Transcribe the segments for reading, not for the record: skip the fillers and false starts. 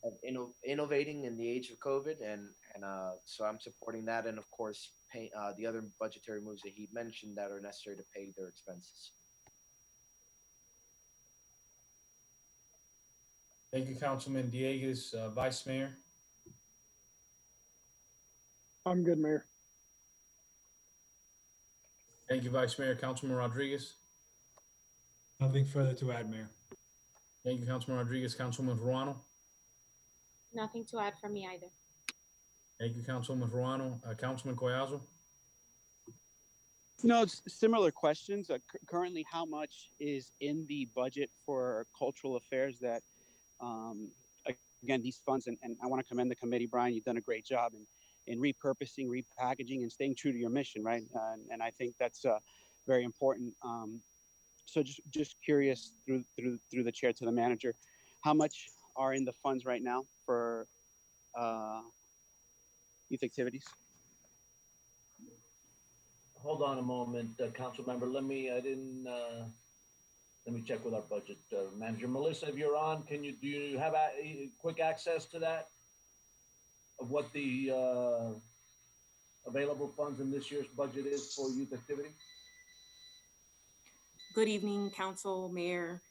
of innovating in the age of COVID, and so I'm supporting that, and of course, the other budgetary moves that he mentioned that are necessary to pay their expenses. Thank you, Councilman Diegues. Vice Mayor. I'm good, Mayor. Thank you, Vice Mayor. Councilman Rodriguez. Nothing further to add, Mayor. Thank you, Councilman Rodriguez. Councilman Ruano. Nothing to add from me either. Thank you, Councilman Ruano. Councilman Collazo. No, it's similar questions. Currently, how much is in the budget for cultural affairs that, again, these funds, and I want to commend the committee, Brian, you've done a great job in repurposing, repackaging, and staying true to your mission, right? And I think that's very important. So just curious through the chair to the manager, how much are in the funds right now for youth activities? Hold on a moment, council member. Let me check with our budget manager. Melissa, if you're on, do you have quick access to that? Of what the available funds in this year's budget is for youth activity? Good evening, council, mayor.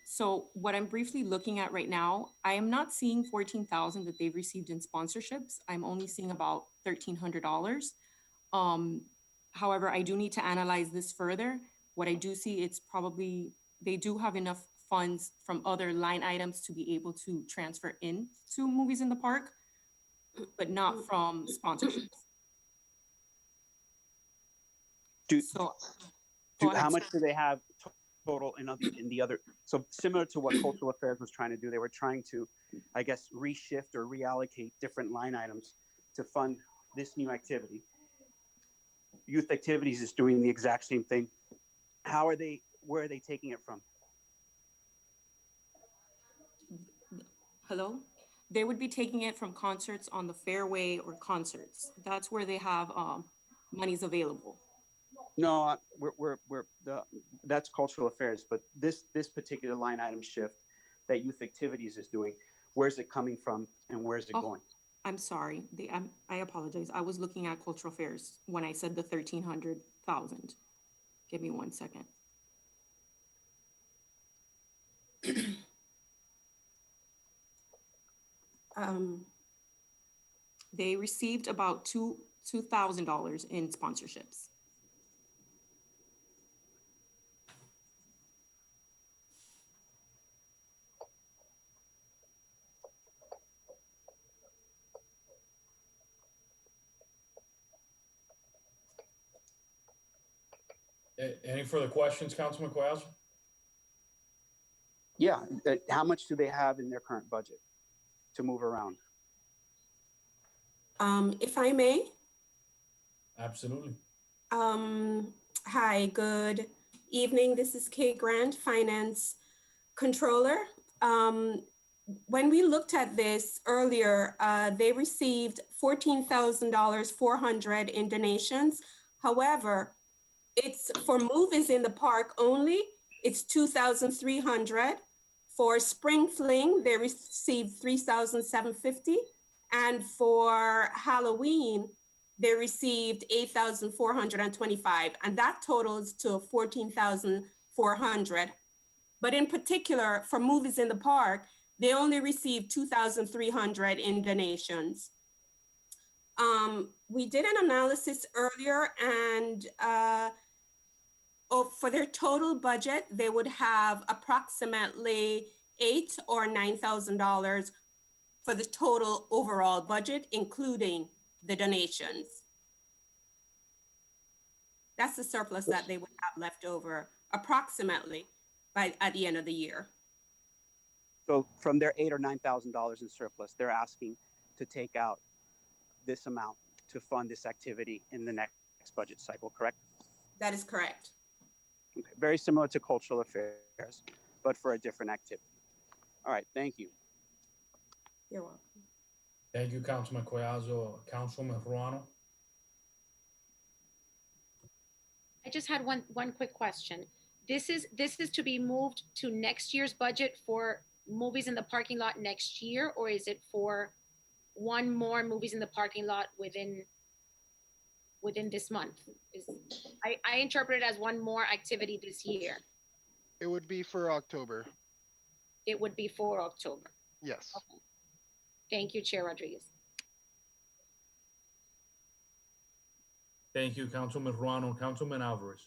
So what I'm briefly looking at right now, I am not seeing 14,000 that they've received in sponsorships. I'm only seeing about $1,300. However, I do need to analyze this further. What I do see, it's probably, they do have enough funds from other line items to be able to transfer in to Movies in the Park, but not from sponsorships. How much do they have total in the other? So similar to what Cultural Affairs was trying to do, they were trying to, I guess, reshift or reallocate different line items to fund this new activity. Youth Activities is doing the exact same thing. Where are they taking it from? Hello? They would be taking it from concerts on the fairway or concerts. That's where they have monies available. No, that's Cultural Affairs, but this particular line item shift that Youth Activities is doing, where's it coming from and where's it going? I'm sorry, I apologize. I was looking at Cultural Affairs when I said the 1,300,000. Give me 1 second. They received about $2,000 in sponsorships. Any further questions, Councilman Collazo? Yeah, how much do they have in their current budget to move around? If I may. Absolutely. Hi, good evening. This is Kay Grant, Finance Controller. When we looked at this earlier, they received $14,400 in donations. However, it's for Movies in the Park only. It's $2,300. For Spring Fling, they received $3,750. And for Halloween, they received $8,425. And that totals to $14,400. But in particular, for Movies in the Park, they only received $2,300 in donations. We did an analysis earlier, and for their total budget, they would have approximately $8,000 or $9,000 for the total overall budget, including the donations. That's the surplus that they would have left over approximately at the end of the year. So from their $8,000 or $9,000 in surplus, they're asking to take out this amount to fund this activity in the next budget cycle, correct? That is correct. Okay. Very similar to Cultural Affairs, but for a different activity. All right, thank you. You're welcome. Thank you, Councilman Collazo. Councilman Ruano. I just had one quick question. This is to be moved to next year's budget for movies in the parking lot next year, or is it for one more movies in the parking lot within this month? I interpret it as one more activity this year. It would be for October. It would be for October. Yes. Okay. Thank you, Chair Rodriguez. Thank you, Councilman Ruano. Councilman Alvarez.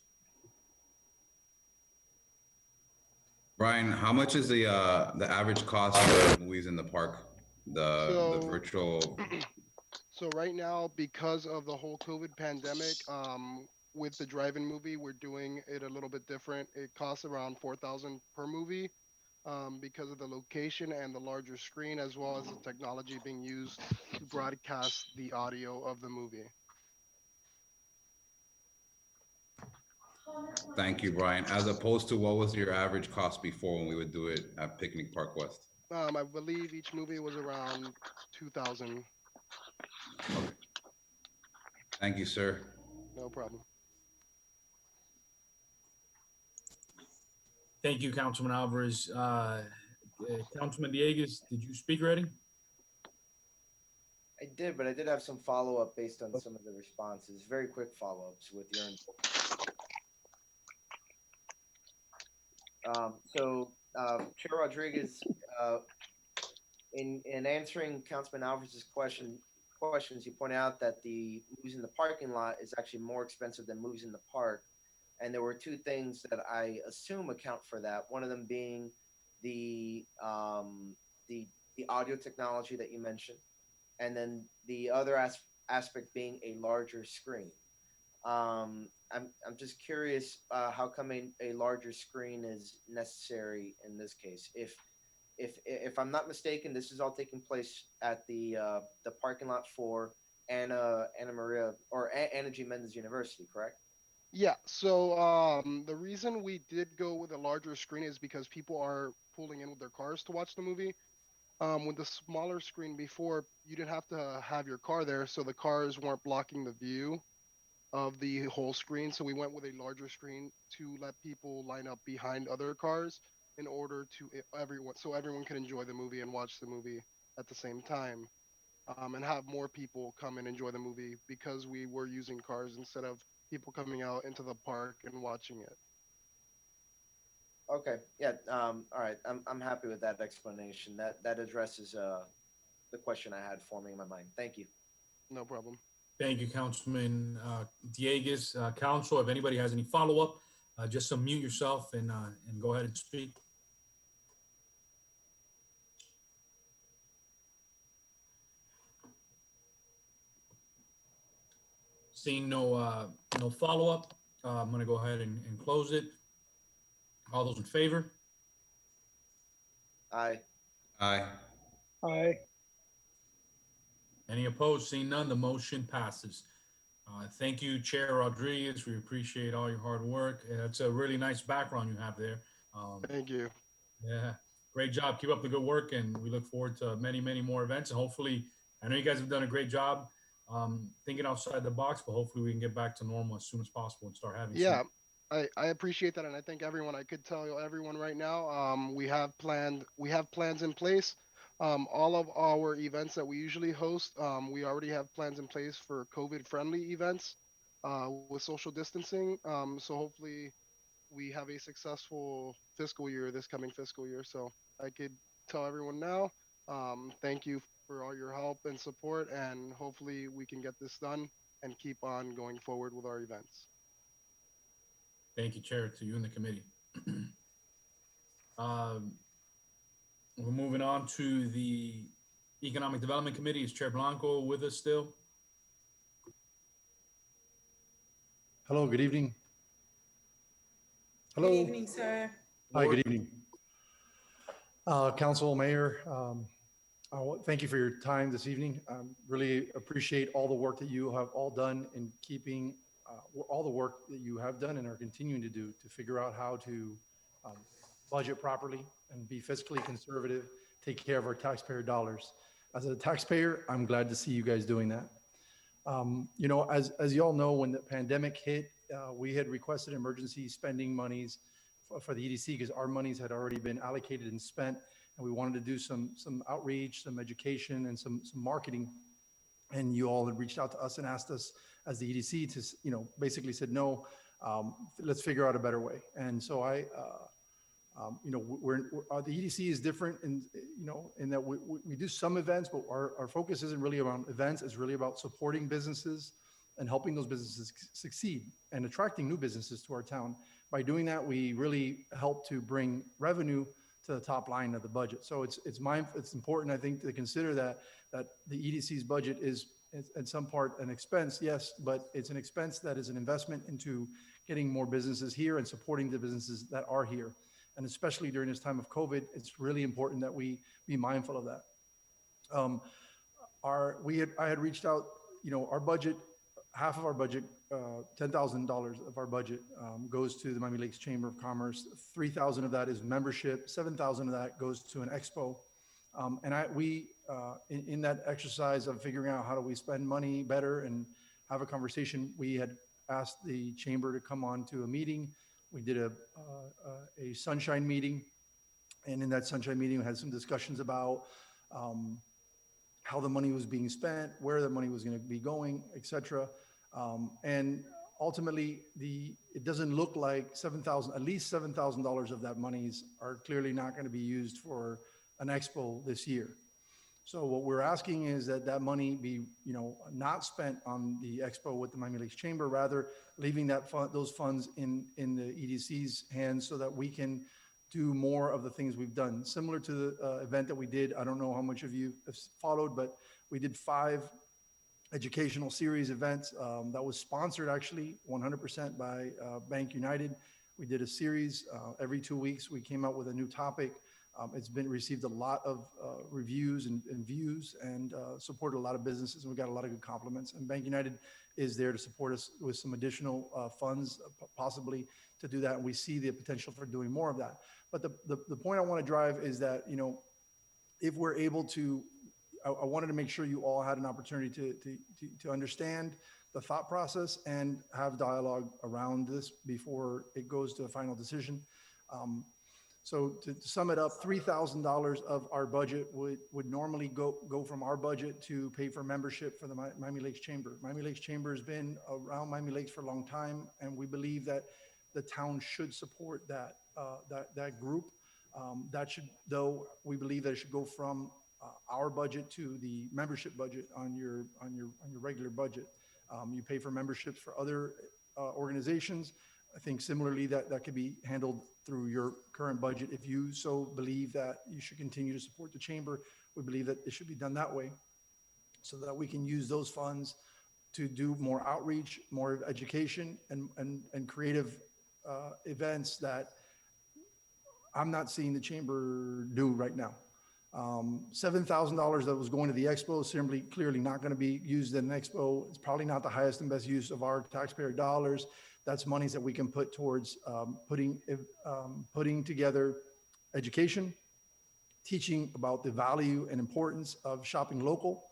Brian, how much is the average cost for movies in the park? The So- virtual. So right now, because of the whole COVID pandemic, with the drive-in movie, we're doing it a little bit different. It costs around $4,000 per movie, because of the location and the larger screen, as well as the technology being used to broadcast the audio of the movie. Thank you, Brian. As opposed to what was your average cost before when we would do it at Picnic Park West? I believe each movie was around 2,000. Thank you, sir. No problem. Thank you, Councilman Alvarez. Councilman Dieguez, did you speak already? I did, but I did have some follow-up based on some of the responses. Very quick follow-ups with your. Chair Rodriguez, in answering Councilman Alvarez's questions, you point out that the movies in the parking lot is actually more expensive than movies in the park. And there were two things that I assume account for that. One of them being the audio technology that you mentioned, and then the other aspect being a larger screen. I'm just curious how come a larger screen is necessary in this case. If I'm not mistaken, this is all taking place at the parking lot for Anna Maria or Anna G. Mendez University, correct? Yeah, so the reason we did go with a larger screen is because people are pulling in with their cars to watch the movie. With the smaller screen before, you didn't have to have your car there, so the cars weren't blocking the view of the whole screen. So we went with a larger screen to let people line up behind other cars in order to everyone can enjoy the movie and watch the movie at the same time, and have more people come and enjoy the movie because we were using cars instead of people coming out into the park and watching it. Okay. Yeah. All right. I'm happy with that explanation. That addresses the question I had forming in my mind. Thank you. No problem. Thank you, Councilman Dieguez. Council, if anybody has any follow-up, just unmute yourself and go ahead and speak. Seeing no follow-up, I'm going to go ahead and close it. All those in favor? Aye. Aye. Aye. Any opposed? Seeing none, the motion passes. Thank you, Chair Rodriguez. We appreciate all your hard work. It's a really nice background you have there. Thank you. Yeah, great job. Keep up the good work, and we look forward to many, many more events. And hopefully, I know you guys have done a great job thinking outside the box, but hopefully we can get back to normal as soon as possible and start having Yeah, I appreciate that, and I think everyone. I could tell everyone right now. We have plans in place. All of our events that we usually host, we already have plans in place for COVID-friendly events with social distancing. So hopefully we have a successful fiscal year this coming fiscal year. So I could tell everyone now, thank you for all your help and support, and hopefully we can get this done and keep on going forward with our events. Thank you, Chair, to you and the committee. We're moving on to the Economic Development Committee. Is Chair Blanco with us still? Hello, good evening. Hello. Good evening, sir. Hi, good evening. Council, Mayor, thank you for your time this evening. Really appreciate all the work that you have all done in keeping all the work that you have done and are continuing to do to figure out how to budget properly and be fiscally conservative, take care of our taxpayer dollars. As a taxpayer, I'm glad to see you guys doing that. You know, as you all know, when the pandemic hit, we had requested emergency spending monies for the EDC because our monies had already been allocated and spent, and we wanted to do some outreach, some education, and some marketing. And you all had reached out to us and asked us as the EDC to, basically said, no, let's figure out a better way. And so the EDC is different in that we do some events, but our focus isn't really around events. It's really about supporting businesses and helping those businesses succeed and attracting new businesses to our town. By doing that, we really help to bring revenue to the top line of the budget. So it's important, I think, to consider that the EDC's budget is in some part an expense, yes, but it's an expense that is an investment into getting more businesses here and supporting the businesses that are here. And especially during this time of COVID, it's really important that we be mindful of that. I had reached out, our budget, half of our budget, $10,000 of our budget goes to the Miami Lakes Chamber of Commerce. 3,000 of that is membership. 7,000 of that goes to an expo. In that exercise of figuring out how do we spend money better and have a conversation, we had asked the chamber to come on to a meeting. We did a sunshine meeting, and in that sunshine meeting, we had some discussions about how the money was being spent, where the money was going to be going, et cetera. And ultimately, it doesn't look like at least $7,000 of that monies are clearly not going to be used for an expo this year. So what we're asking is that money be, not spent on the expo with the Miami Lakes Chamber, rather leaving those funds in the EDC's hands so that we can do more of the things we've done. Similar to the event that we did, I don't know how much of you have followed, but we did 5 educational series events that was sponsored actually 100% by Bank United. We did a series every 2 weeks. We came out with a new topic. It's been received a lot of reviews and views and supported a lot of businesses, and we got a lot of good compliments. And Bank United is there to support us with some additional funds, possibly to do that. And we see the potential for doing more of that. But the point I want to drive is that, if we're able to, I wanted to make sure you all had an opportunity to understand the thought process and have dialogue around this before it goes to a final decision. So to sum it up, $3,000 of our budget would normally go from our budget to pay for membership for the Miami Lakes Chamber. Miami Lakes Chamber has been around Miami Lakes for a long time, and we believe that the town should support that group. We believe that it should go from our budget to the membership budget on your regular budget. You pay for memberships for other organizations. I think similarly that could be handled through your current budget. If you so believe that you should continue to support the chamber, we believe that it should be done that way so that we can use those funds to do more outreach, more education, and creative events that I'm not seeing the chamber do right now. $7,000 that was going to the expo is clearly not going to be used in an expo. It's probably not the highest and best use of our taxpayer dollars. That's monies that we can put towards putting together education, teaching about the value and importance of shopping local,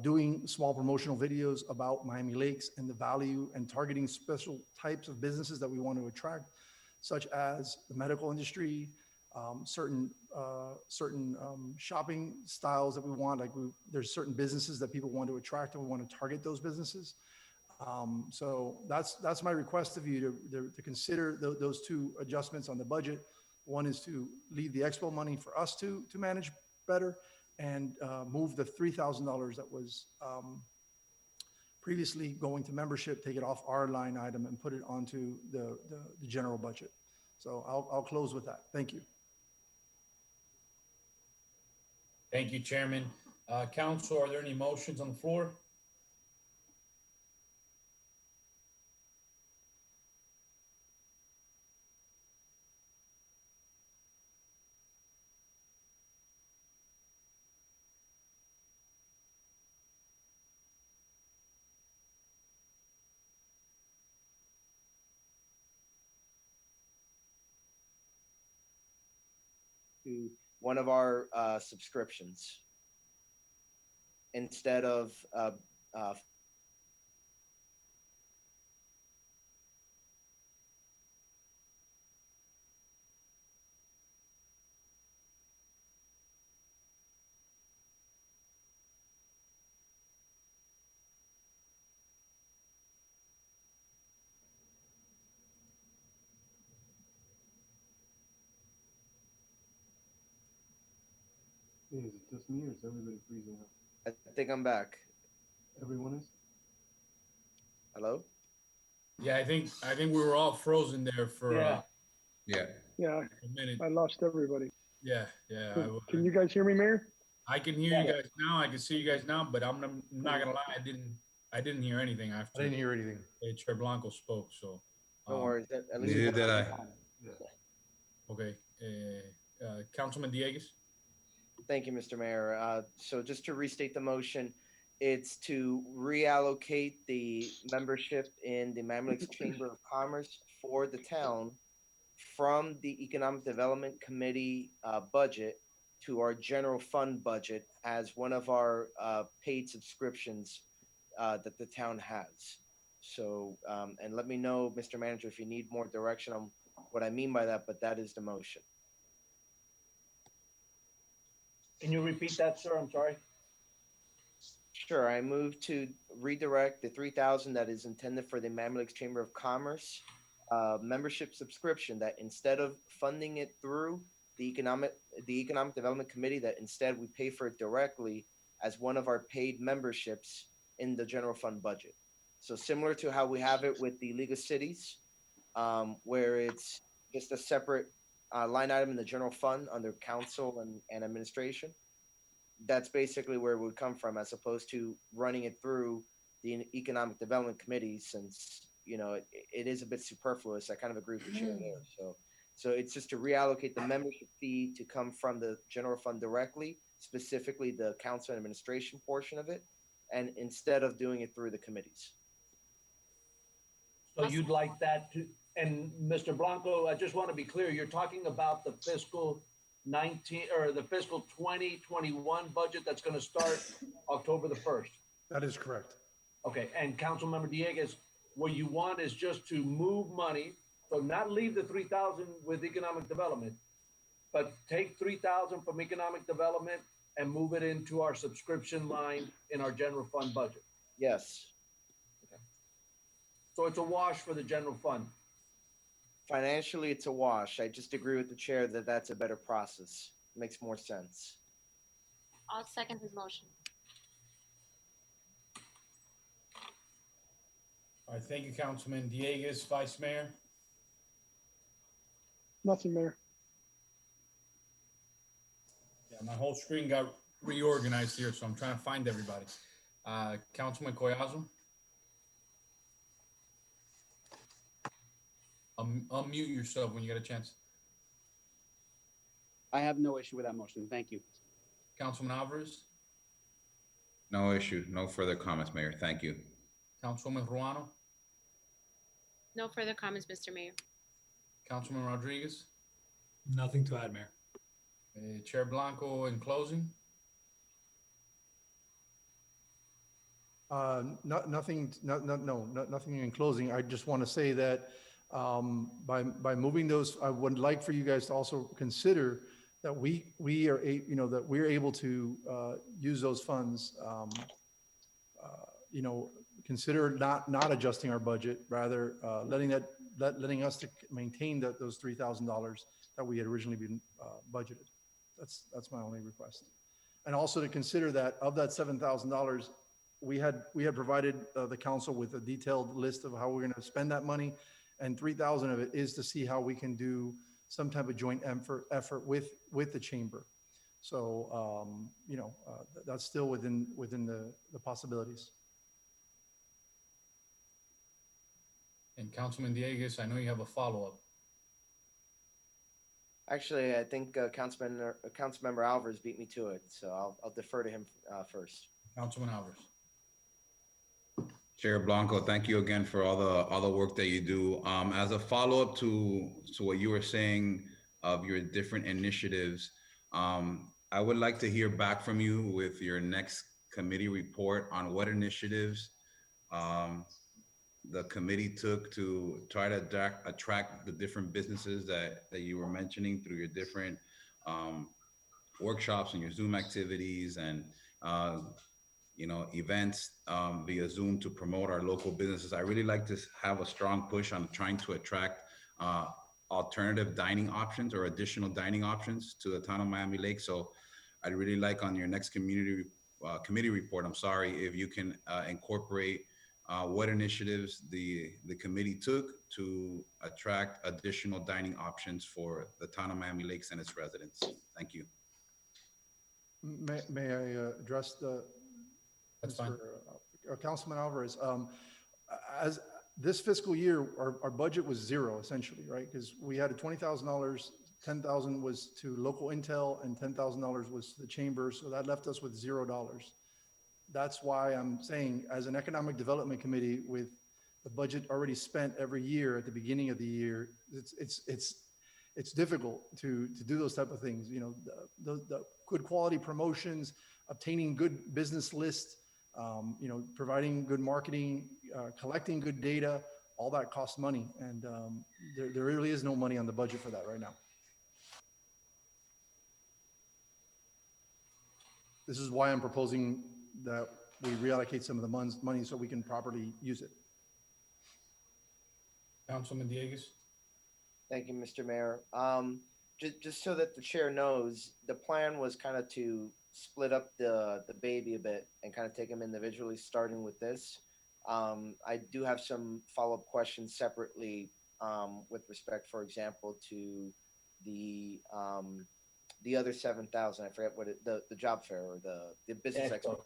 doing small promotional videos about Miami Lakes and the value, and targeting special types of businesses that we want to attract, such as the medical industry, certain shopping styles that we want. There's certain businesses that people want to attract, and we want to target those businesses. So that's my request of you to consider those 2 adjustments on the budget. One is to leave the expo money for us to manage better, and move the $3,000 that was previously going to membership, take it off our line item and put it onto the general budget. So I'll close with that. Thank you. Thank you, Chairman. Council, are there any motions on the floor? To one of our subscriptions instead of Hey, is it just me or is everybody freezing up? I think I'm back. Everyone is? Hello? Yeah, I think we were all frozen there for Yeah. Yeah, a minute. I lost everybody. Yeah. Can you guys hear me, Mayor? I can hear you guys now. I can see you guys now, but I'm not gonna lie. I didn't hear anything after. I didn't hear anything. Chair Blanco spoke. So. No worries. At least Neither did I. Okay. Councilman Diegues. Thank you, Mr. Mayor. So just to restate the motion, it's to reallocate the membership in the Miami Lakes Chamber of Commerce for the town from the Economic Development Committee budget to our general fund budget as one of our paid subscriptions that the town has. So, and let me know, Mr. Manager, if you need more direction on what I mean by that, but that is the motion. Can you repeat that, sir? I'm sorry. Sure, I move to redirect the 3,000 that is intended for the Miami Lakes Chamber of Commerce membership subscription, that instead of funding it through the Economic Development Committee, that instead we pay for it directly as one of our paid memberships in the general fund budget. So similar to how we have it with the League of Cities, where it's just a separate line item in the general fund under council and administration. That's basically where it would come from, as opposed to running it through the Economic Development Committee, since it is a bit superfluous. I kind of agree with the chair there. So it's just to reallocate the membership fee to come from the general fund directly, specifically the council and administration portion of it, and instead of doing it through the committees. So you'd like that to, and Mr. Blanco, I just want to be clear, you're talking about the fiscal 19 or the fiscal 2021 budget that's going to start October the 1st. That is correct. Okay, and Councilmember Diegues, what you want is just to move money, so not leave the 3,000 with economic development, but take 3,000 from economic development and move it into our subscription line in our general fund budget. Yes. Okay. So it's a wash for the general fund. Financially, it's a wash. I just agree with the chair that that's a better process. It makes more sense. I'll second his motion. All right, thank you, Councilman Diegues. Vice Mayor. Nothing, Mayor. Yeah, my whole screen got reorganized here, so I'm trying to find everybody. Councilman Collazo. Unmute yourself when you get a chance. I have no issue with that motion. Thank you. Councilman Alvarez. No issue. No further comments, Mayor. Thank you. Councilwoman Ruano. No further comments, Mr. Mayor. Councilman Rodriguez. Nothing to add, Mayor. Chair Blanco in closing. Nothing in closing. I just want to say that by moving those, I would like for you guys to also consider that we are that we're able to use those funds. Consider not adjusting our budget, rather letting us to maintain those $3,000 that we had originally been budgeted. That's my only request. And also to consider that of that $7,000, we had provided the council with a detailed list of how we're going to spend that money, and 3,000 of it is to see how we can do some type of joint effort with the chamber. So that's still within the possibilities. And Councilman Diegues, I know you have a follow-up. Actually, I think Councilmember Alvarez beat me to it, so I'll defer to him first. Councilman Alvarez. Chair Blanco, thank you again for all the work that you do. As a follow-up to what you were saying of your different initiatives, I would like to hear back from you with your next committee report on what initiatives the committee took to try to attract the different businesses that you were mentioning through your different workshops and your Zoom activities and events via Zoom to promote our local businesses. I really like to have a strong push on trying to attract alternative dining options or additional dining options to the town of Miami Lakes. So I'd really like on your next committee report, I'm sorry, if you can incorporate what initiatives the committee took to attract additional dining options for the town of Miami Lakes and its residents. Thank you. May I address the That's fine. Councilman Alvarez? As this fiscal year, our budget was zero essentially, right? Because we had a $20,000, 10,000 was to local intel, and $10,000 was to the chamber. So that left us with $0. That's why I'm saying, as an economic development committee, with the budget already spent every year at the beginning of the year, it's difficult to do those type of things. You know, the good quality promotions, obtaining good business lists, you know, providing good marketing, collecting good data, all that costs money. And there really is no money on the budget for that right now. This is why I'm proposing that we reallocate some of the money so we can properly use it. Councilman Dieguez. Thank you, Mr. Mayor. Just so that the chair knows, the plan was kind of to split up the baby a bit and kind of take them individually, starting with this. I do have some follow-up questions separately with respect, for example, to the other 7,000. I forget what the job fair or the business expo.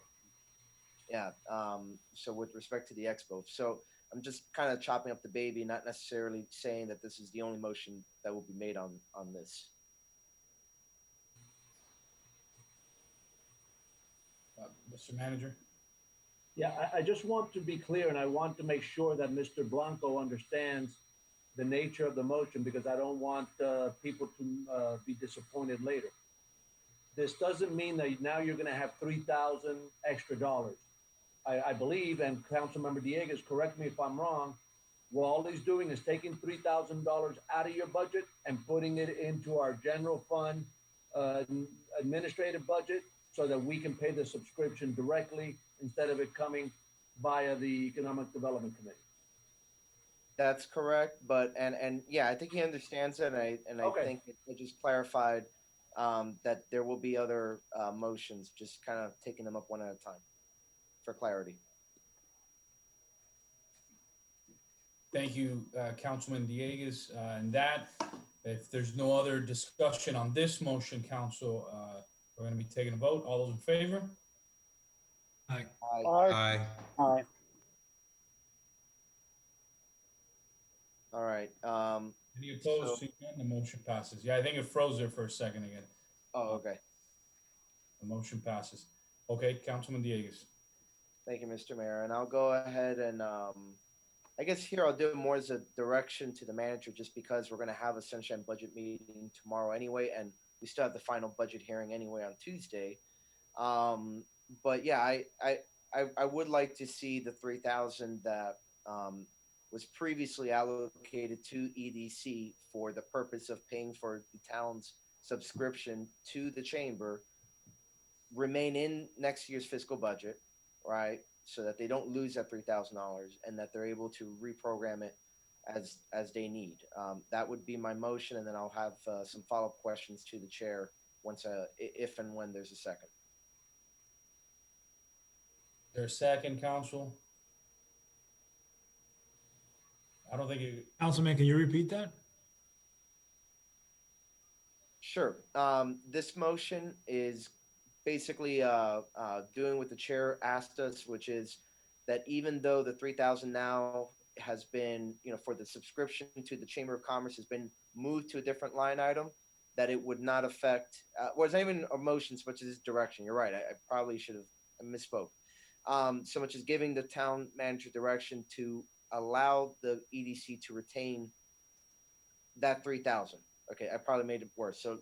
Yeah. So with respect to the expo, so I'm just kind of chopping up the baby, not necessarily saying that this is the only motion that will be made on this. Mr. Manager. Yeah, I just want to be clear, and I want to make sure that Mr. Blanco understands the nature of the motion, because I don't want people to be disappointed later. This doesn't mean that now you're going to have 3,000 extra dollars. I believe, and Councilmember Dieguez, correct me if I'm wrong, what all he's doing is taking $3,000 out of your budget and putting it into our general fund administrative budget, so that we can pay the subscription directly instead of it coming via the Economic Development Committee. That's correct, but and yeah, I think he understands it, and I Okay. think it just clarified that there will be other motions, just kind of taking them up one at a time for clarity. Thank you, Councilman Dieguez. And that, if there's no other discussion on this motion, council, we're going to be taking a vote. All those in favor? Aye. Aye. Aye. All right. Any opposed? Seeing none, the motion passes. Yeah, I think it froze there for a second again. Oh, okay. The motion passes. Okay, Councilman Dieguez. Thank you, Mr. Mayor. And I'll go ahead and I guess here I'll do it more as a direction to the manager, just because we're going to have a sunshine budget meeting tomorrow anyway, and we still have the final budget hearing anyway on Tuesday. But yeah, I would like to see the 3,000 that was previously allocated to EDC for the purpose of paying for the town's subscription to the chamber remain in next year's fiscal budget, right? So that they don't lose that $3,000 and that they're able to reprogram it as they need. That would be my motion, and then I'll have some follow-up questions to the chair once, if and when there's a second. There's a second, council? I don't think it. Councilman, can you repeat that? Sure. This motion is basically doing what the chair asked us, which is that even though the 3,000 now has been, for the subscription to the Chamber of Commerce has been moved to a different line item, that it would not affect, well, it's not even a motion so much as direction. You're right. I probably should have misspoke. So much as giving the town manager direction to allow the EDC to retain that 3,000. Okay, I probably made it worse. So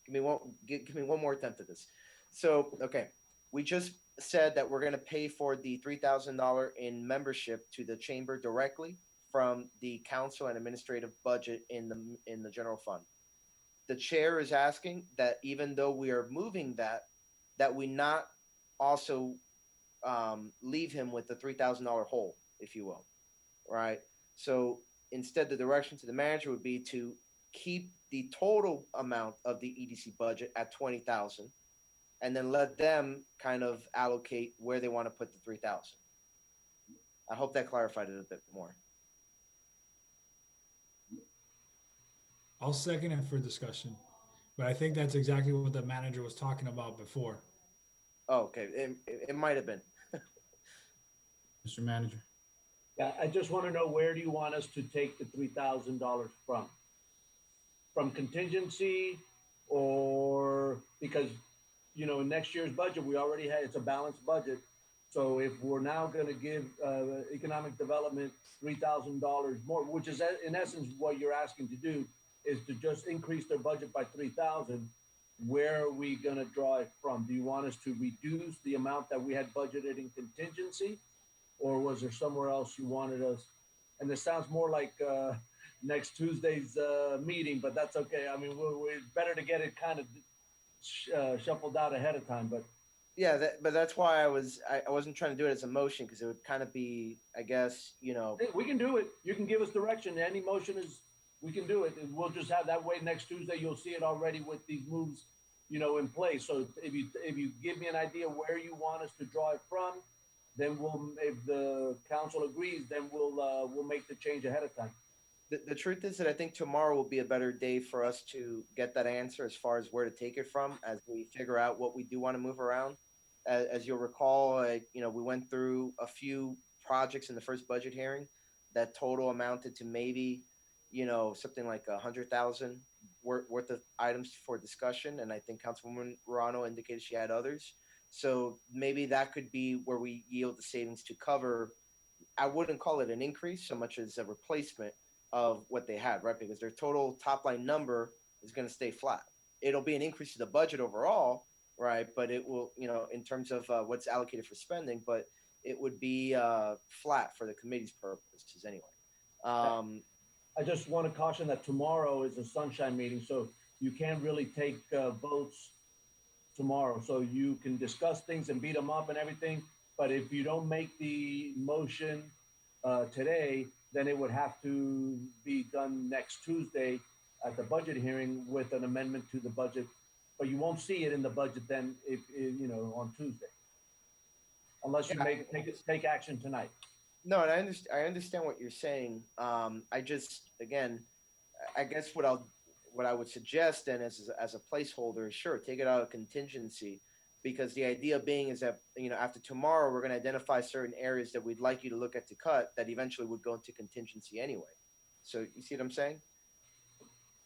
give me one more attempt at this. So, okay, we just said that we're going to pay for the $3,000 in membership to the chamber directly from the council and administrative budget in the general fund. The chair is asking that even though we are moving that we not also leave him with the $3,000 hole, if you will, right? So instead, the direction to the manager would be to keep the total amount of the EDC budget at 20,000, and then let them kind of allocate where they want to put the 3,000. I hope that clarified it a bit more. I'll second it for discussion, but I think that's exactly what the manager was talking about before. Oh, okay. It might have been. Mr. Manager. Yeah, I just want to know, where do you want us to take the $3,000 from? From contingency, or because, you know, in next year's budget, we already had, it's a balanced budget. So if we're now going to give economic development $3,000 more, which is in essence what you're asking to do, is to just increase their budget by 3,000. Where are we going to draw it from? Do you want us to reduce the amount that we had budgeted in contingency, or was there somewhere else you wanted us? And this sounds more like next Tuesday's meeting, but that's okay. I mean, it's better to get it kind of shuffled out ahead of time, but. Yeah, but that's why I wasn't trying to do it as a motion, because it would kind of be, I guess, you know. Hey, we can do it. You can give us direction. Any motion is, we can do it. And we'll just have that way next Tuesday. You'll see it already with these moves, you know, in place. So if you give me an idea where you want us to draw it from, then if the council agrees, then we'll make the change ahead of time. The truth is that I think tomorrow will be a better day for us to get that answer as far as where to take it from, as we figure out what we do want to move around. As you'll recall, you know, we went through a few projects in the first budget hearing that total amounted to maybe, you know, something like 100,000 worth of items for discussion. And I think Councilwoman Morano indicated she had others. So maybe that could be where we yield the savings to cover. I wouldn't call it an increase so much as a replacement of what they had, right? Because their total top line number is going to stay flat. It'll be an increase to the budget overall, right? But it will, you know, in terms of what's allocated for spending, but it would be flat for the committee's purposes anyway. I just want to caution that tomorrow is a sunshine meeting, so you can't really take votes tomorrow. So you can discuss things and beat them up and everything, but if you don't make the motion today, then it would have to be done next Tuesday at the budget hearing with an amendment to the budget. But you won't see it in the budget then, if you know, on Tuesday, unless you take action tonight. No, and I understand what you're saying. I just, again, I guess what I would suggest then as a placeholder is, sure, take it out of contingency, because the idea being is that, you know, after tomorrow we're going to identify certain areas that we'd like you to look at to cut that eventually would go into contingency anyway. So you see what I'm saying?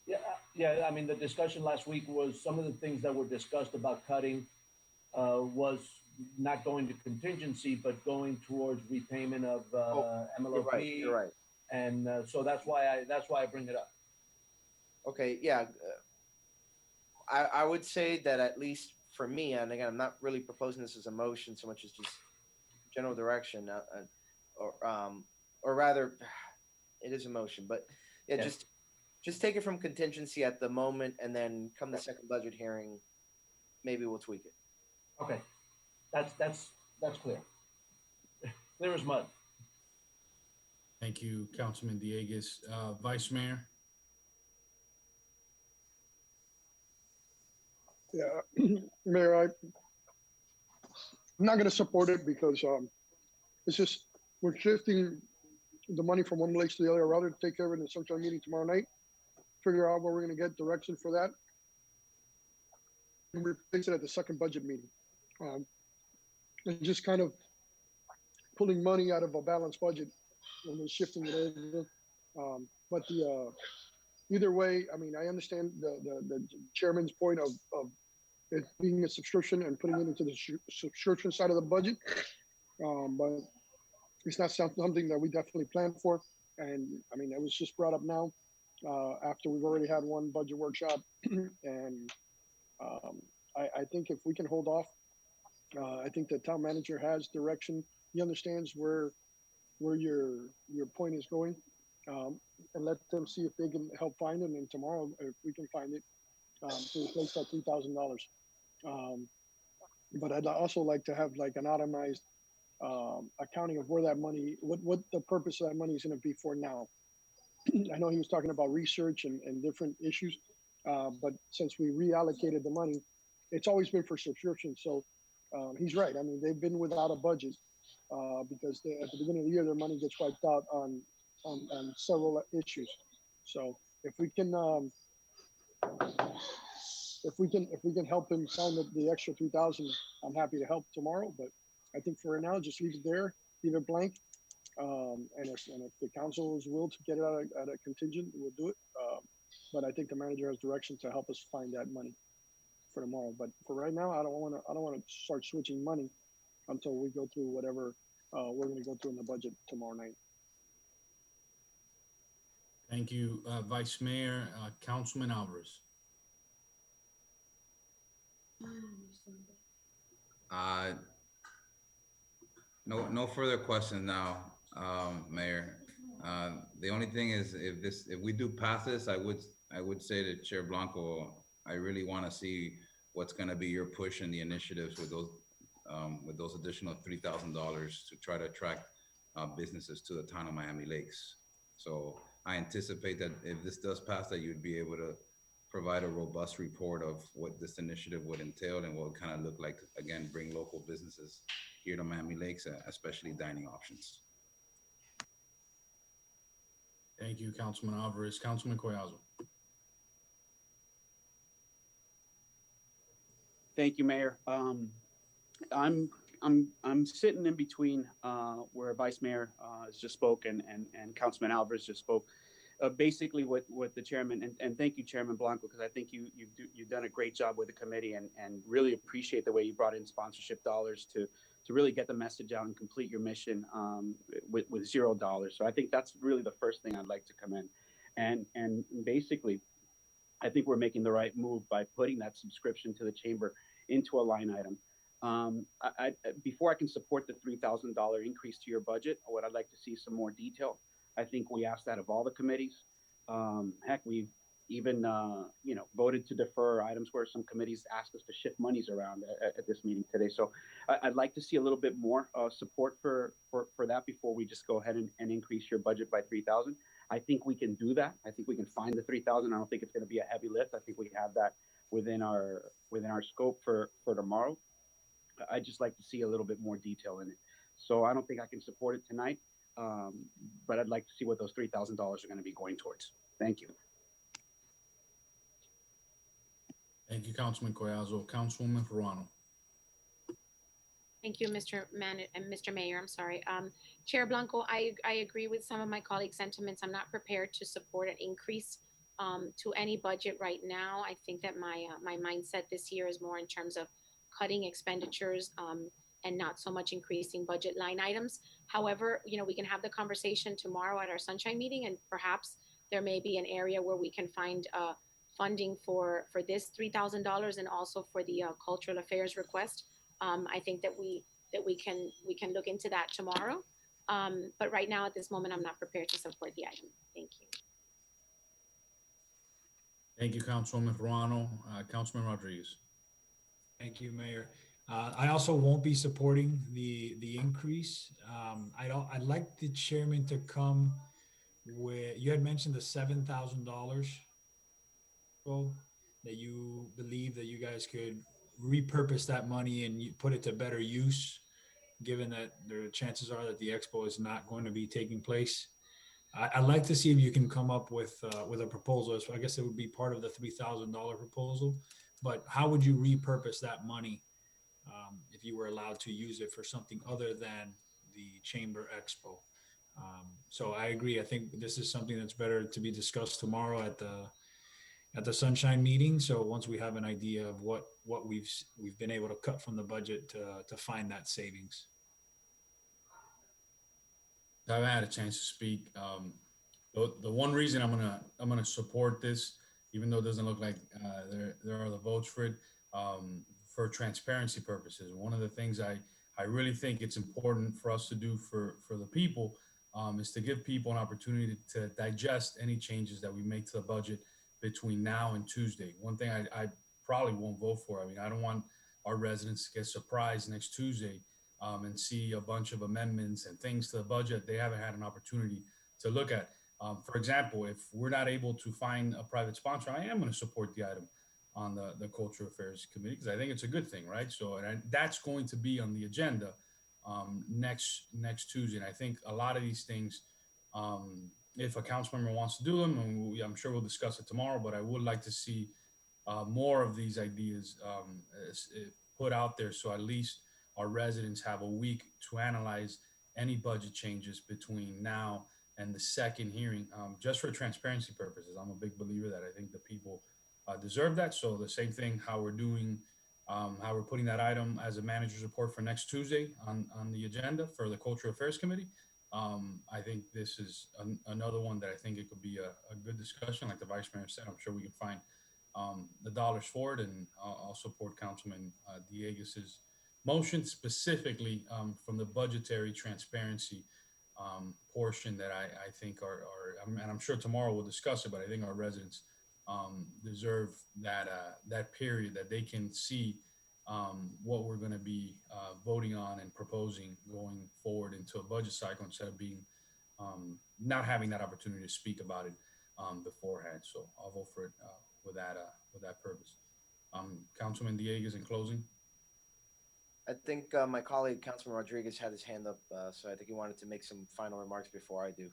Yeah. I mean, the discussion last week was some of the things that were discussed about cutting was not going to contingency, but going towards repayment of MLOP. You're right. And so that's why I bring it up. Okay. Yeah. I would say that, at least for me, and again, I'm not really proposing this as a motion so much as just general direction, or rather, it is a motion, but yeah. Just take it from contingency at the moment, and then come the second budget hearing, maybe we'll tweak it. Okay, that's clear. Clear as mud. Thank you, Councilman Dieguez. Vice Mayor. Yeah, Mayor, I'm not going to support it because it's just, we're shifting the money from one place to the other. I'd rather take care of it in the sunshine meeting tomorrow night, figure out where we're going to get direction for that, and replace it at the second budget meeting. And just kind of pulling money out of a balanced budget and then shifting it over. But either way, I mean, I understand the chairman's point of it being a subscription and putting it into the subscription side of the budget. But it's not something that we definitely planned for. And I mean, it was just brought up now after we've already had one budget workshop. And I think if we can hold off, I think the town manager has direction. He understands where your point is going, and let them see if they can help find it. And tomorrow, if we can find it, to replace that $3,000. But I'd also like to have like an itemized accounting of where that money, what the purpose of that money is going to be for now. I know he was talking about research and different issues, but since we reallocated the money, it's always been for subscription. So he's right. I mean, they've been without a budget because at the beginning of the year, their money gets wiped out on several issues. So if we can help him find the extra 3,000, I'm happy to help tomorrow. But I think for now, just leave it there, leave it blank. And if the council is will to get it at a contingent, we'll do it. But I think the manager has direction to help us find that money for tomorrow. But for right now, I don't want to start switching money until we go through whatever we're going to go through in the budget tomorrow night. Thank you, Vice Mayor. Councilman Alvarez. No further questions now, Mayor. The only thing is, if we do pass this, I would say to Chair Blanco, I really want to see what's going to be your push in the initiatives with those additional $3,000 to try to attract businesses to the town of Miami Lakes. So I anticipate that if this does pass, that you'd be able to provide a robust report of what this initiative would entail and what would kind of look like, again, bring local businesses here to Miami Lakes, especially dining options. Thank you, Councilman Alvarez. Councilman Collazo. Thank you, Mayor. I'm sitting in between where Vice Mayor has just spoken and Councilman Alvarez just spoke. Basically, what the chairman and thank you, Chairman Blanco, because I think you've done a great job with the committee and really appreciate the way you brought in sponsorship dollars to really get the message out and complete your mission with $0. So I think that's really the first thing I'd like to commend. And basically, I think we're making the right move by putting that subscription to the chamber into a line item. Before I can support the $3,000 increase to your budget, what I'd like to see some more detail. I think we asked that of all the committees. Heck, we've even voted to defer items where some committees asked us to shift monies around at this meeting today. So I'd like to see a little bit more support for that before we just go ahead and increase your budget by 3,000. I think we can do that. I think we can find the 3,000. I don't think it's going to be a heavy lift. I think we have that within our scope for tomorrow. I'd just like to see a little bit more detail in it. So I don't think I can support it tonight, but I'd like to see what those $3,000 are going to be going towards. Thank you. Thank you, Councilman Collazo. Councilwoman Ferrano. Thank you, Mr. Mayor. I'm sorry. Chair Blanco, I agree with some of my colleagues' sentiments. I'm not prepared to support an increase to any budget right now. I think that my mindset this year is more in terms of cutting expenditures and not so much increasing budget line items. However, we can have the conversation tomorrow at our sunshine meeting, and perhaps there may be an area where we can find funding for this $3,000 and also for the cultural affairs request. I think that we can look into that tomorrow. But right now, at this moment, I'm not prepared to support the item. Thank you. Thank you, Councilwoman Ferrano. Councilman Rodriguez. Thank you, Mayor. I also won't be supporting the increase. I'd like the chairman to come with, you had mentioned the $7,000 that you believe that you guys could repurpose that money and you put it to better use, given that the chances are that the expo is not going to be taking place. I'd like to see if you can come up with a proposal. So I guess it would be part of the $3,000 proposal, but how would you repurpose that money if you were allowed to use it for something other than the Chamber Expo? So I agree. I think this is something that's better to be discussed tomorrow at the Sunshine meeting. So once we have an idea of what we've been able to cut from the budget to find that savings. I've had a chance to speak. The one reason I'm gonna support this, even though it doesn't look like there are the votes for it, for transparency purposes. One of the things I really think it's important for us to do for the people is to give people an opportunity to digest any changes that we make to the budget between now and Tuesday. One thing I probably won't vote for. I mean, I don't want our residents to get surprised next Tuesday and see a bunch of amendments and things to the budget they haven't had an opportunity to look at. For example, if we're not able to find a private sponsor, I am going to support the item. on the Cultural Affairs Committee, because I think it's a good thing, right? So that's going to be on the agenda next Tuesday. And I think a lot of these things, if a council member wants to do them, and I'm sure we'll discuss it tomorrow, but I would like to see more of these ideas put out there, so at least our residents have a week to analyze any budget changes between now and the second hearing, just for transparency purposes. I'm a big believer that I think the people deserve that. So the same thing, how we're doing, how we're putting that item as a manager's report for next Tuesday on the agenda for the Cultural Affairs Committee. I think this is another one that I think it could be a good discussion. Like the Vice Mayor said, I'm sure we can find the dollars for it, and I'll support Councilman Diegues's motion, specifically from the budgetary transparency portion that I think and I'm sure tomorrow we'll discuss it, but I think our residents deserve that period that they can see what we're going to be voting on and proposing going forward into a budget cycle, instead of being not having that opportunity to speak about it beforehand. So I'll vote for it with that purpose. Councilman Diegues, in closing. I think my colleague Councilman Rodriguez had his hand up, so I think he wanted to make some final remarks before I do.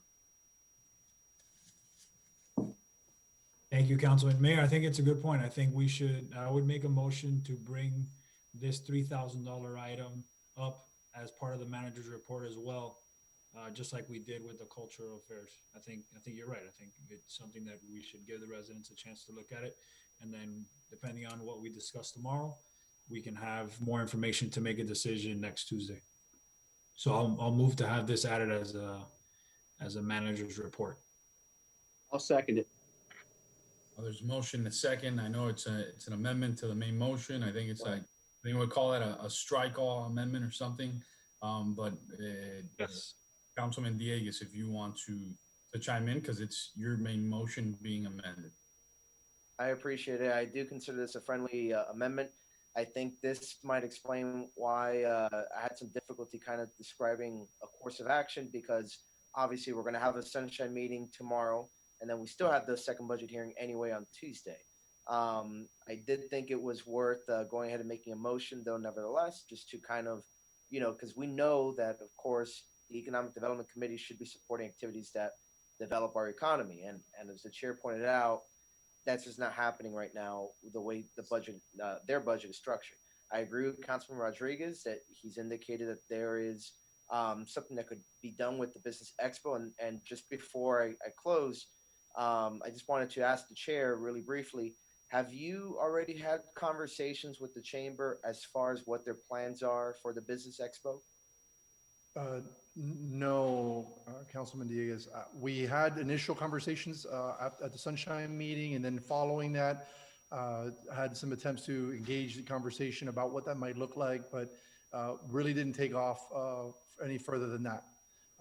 Thank you, Councilman. Mayor, I think it's a good point. I would make a motion to bring this $3,000 item up as part of the manager's report as well, just like we did with the cultural affairs. I think you're right. I think it's something that we should give the residents a chance to look at it. And then depending on what we discuss tomorrow, we can have more information to make a decision next Tuesday. So I'll move to have this added as a manager's report. I'll second it. There's a motion, a second. I know it's an amendment to the main motion. I think it's like, I think we'll call it a strike all amendment or something. But Yes. Councilman Diegues, if you want to chime in, because it's your main motion being amended. I appreciate it. I do consider this a friendly amendment. I think this might explain why I had some difficulty kind of describing a course of action, because obviously we're going to have a sunshine meeting tomorrow, and then we still have the second budget hearing anyway on Tuesday. I did think it was worth going ahead and making a motion, though, nevertheless, just to kind of, because we know that, of course, the Economic Development Committee should be supporting activities that develop our economy. And as the chair pointed out, that's just not happening right now, the way the budget, their budget is structured. I agree with Councilman Rodriguez that he's indicated that there is something that could be done with the Business Expo. And just before I close, I just wanted to ask the chair really briefly, have you already had conversations with the chamber as far as what their plans are for the Business Expo? No, Councilman Diegues. We had initial conversations at the Sunshine meeting, and then following that, had some attempts to engage the conversation about what that might look like, but really didn't take off any further than that.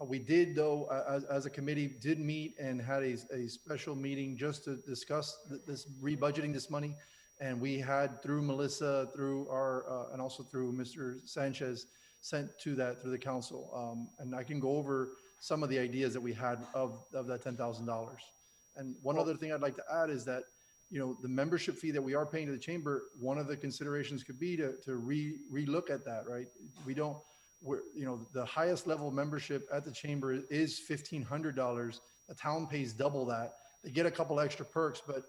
We did, though, as a committee, did meet and had a special meeting just to discuss this rebudgeting this money. And we had, through Melissa, through our, and also through Mr. Sanchez, sent to that through the council. And I can go over some of the ideas that we had of that $10,000. And one other thing I'd like to add is that, the membership fee that we are paying to the chamber, one of the considerations could be to relook at that, right? The highest level membership at the chamber is $1,500. The town pays double that. They get a couple extra perks, but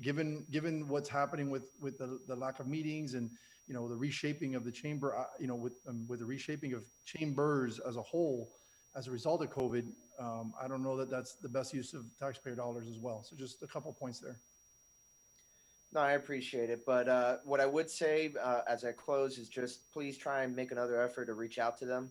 given what's happening with the lack of meetings and the reshaping of the chamber, with the reshaping of chambers as a whole as a result of COVID, I don't know that that's the best use of taxpayer dollars as well. So just a couple points there. No, I appreciate it. But what I would say as I close is just please try and make another effort to reach out to them,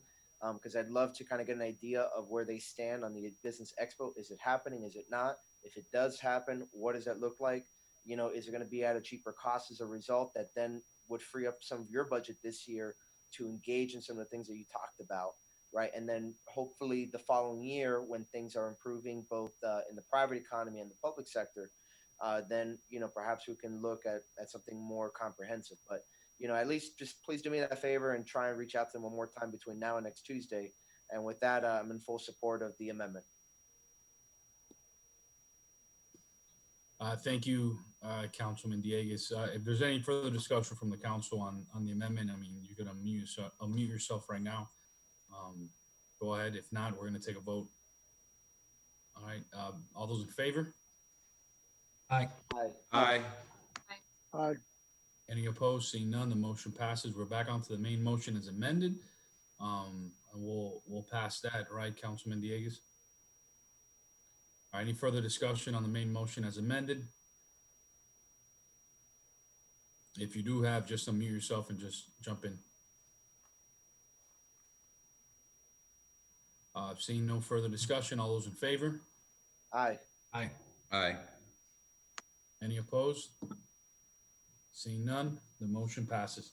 because I'd love to kind of get an idea of where they stand on the Business Expo. Is it happening? Is it not? If it does happen, what does that look like? Is it going to be at a cheaper cost as a result that then would free up some of your budget this year to engage in some of the things that you talked about, right? And then hopefully the following year, when things are improving both in the private economy and the public sector, then perhaps we can look at something more comprehensive. But at least just please do me that favor and try and reach out to them one more time between now and next Tuesday. And with that, I'm in full support of the amendment. Thank you, Councilman Diegues. If there's any further discussion from the council on the amendment, I mean, you could unmute yourself right now. Go ahead. If not, we're going to take a vote. All right. All those in favor? Aye. Aye. Aye. Any opposed? Seeing none, the motion passes. We're back onto the main motion as amended. And we'll pass that, right, Councilman Diegues? All right, any further discussion on the main motion as amended? If you do have, just unmute yourself and just jump in. Seeing no further discussion, all those in favor? Aye. Aye. Aye. Any opposed? Seeing none, the motion passes.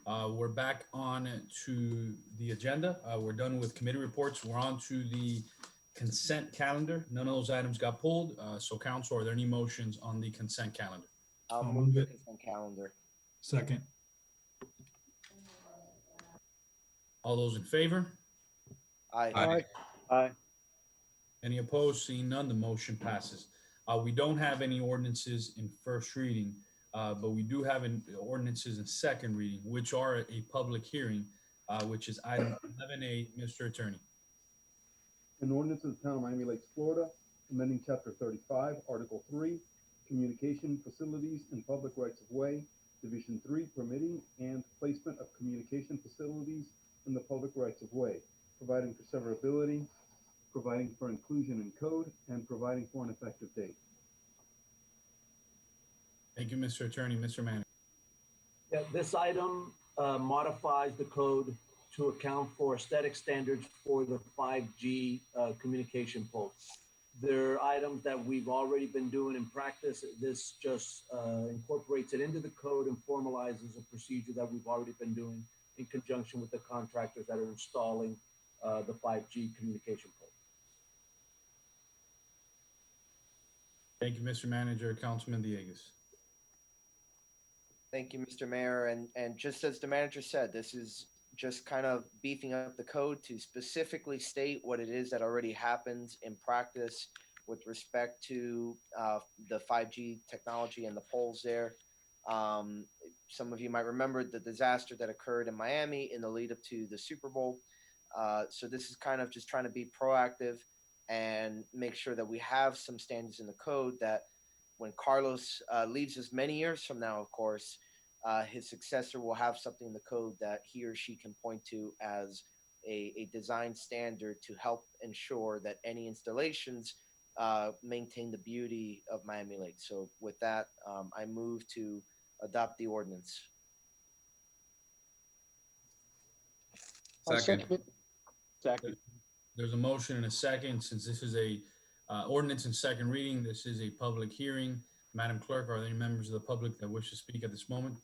We're back on to the agenda. We're done with committee reports. We're on to the consent calendar. None of those items got pulled. So council, are there any motions on the consent calendar? I'll I'll move move the it. consent calendar. Second. All those in favor? Aye. Aye. Aye. Any opposed? Seeing none, the motion passes. We don't have any ordinances in first reading, but we do have ordinances in second reading, which are a public hearing, which is item 11A. Mr. Attorney. An ordinance of the town of Miami Lakes, Florida, amending chapter 35, article 3, communication facilities and public rights of way, division 3, permitting and placement of communication facilities in the public rights of way, providing for severability, providing for inclusion in code, and providing for an effective date. Thank you, Mr. Attorney. Mr. Manager. Yeah, this item modifies the code to account for aesthetic standards for the 5G communication poles. They're items that we've already been doing in practice. This just incorporates it into the code and formalizes a procedure that we've already been doing in conjunction with the contractors that are installing the 5G communication pole. Thank you, Mr. Manager. Councilman Diegues. Thank you, Mr. Mayor. And just as the manager said, this is just kind of beefing up the code to specifically state what it is that already happens in practice with respect to the 5G technology and the poles there. Some of you might remember the disaster that occurred in Miami in the lead up to the Super Bowl. So this is kind of just trying to be proactive and make sure that we have some standards in the code that when Carlos leaves us many years from now, of course, his successor will have something in the code that he or she can point to as a design standard to help ensure that any installations maintain the beauty of Miami Lakes. So with that, I move to adopt the ordinance. Second. Second. There's a motion and a second. Since this is a ordinance in second reading, this is a public hearing. Madam Clerk, are there any members of the public that wish to speak at this moment?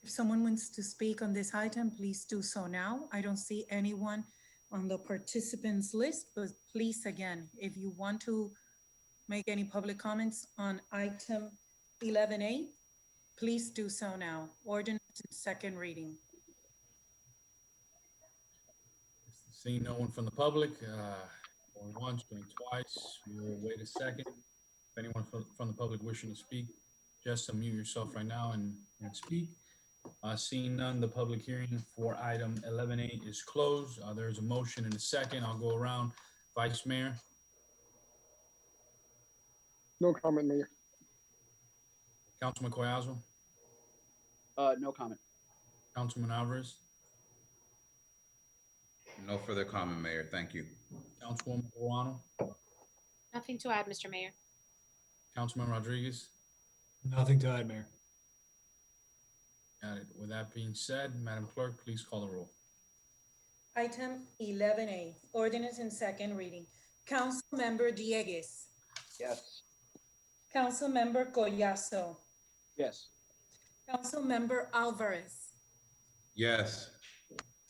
If someone wants to speak on this item, please do so now. I don't see anyone on the participants list, but please, again, if you want to make any public comments on item 11A, please do so now. Ordinance in second reading. Seeing no one from the public, going once, going twice, we'll wait a second. If anyone from the public wishing to speak, just unmute yourself right now and speak. Seeing none, the public hearing for item 11A is closed. There's a motion and a second. I'll go around. Vice Mayor. No comment, Mayor. Councilman Collazo. No comment. Councilman Alvarez. No further comment, Mayor. Thank you. Councilwoman Ruano. Nothing to add, Mr. Mayor. Councilman Rodriguez. Nothing to add, Mayor. Got it. With that being said, Madam Clerk, please call the roll. Item 11A, ordinance in second reading. Councilmember Diegues. Yes. Councilmember Collazo. Yes. Councilmember Alvarez. Yes.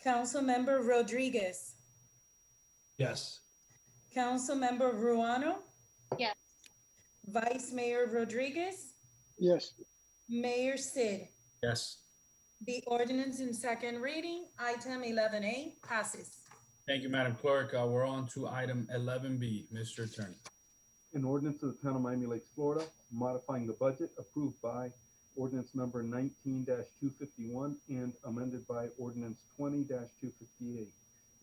Councilmember Rodriguez. Yes. Councilmember Ruano. Yes. Vice Mayor Rodriguez. Yes. Mayor Sid. Yes. The ordinance in second reading, item 11A, passes. Thank you, Madam Clerk. We're on to item 11B. Mr. Attorney. An ordinance of the Town of Miami Lakes, Florida, modifying the budget approved by ordinance number 19-251 and amended by ordinance 20-258,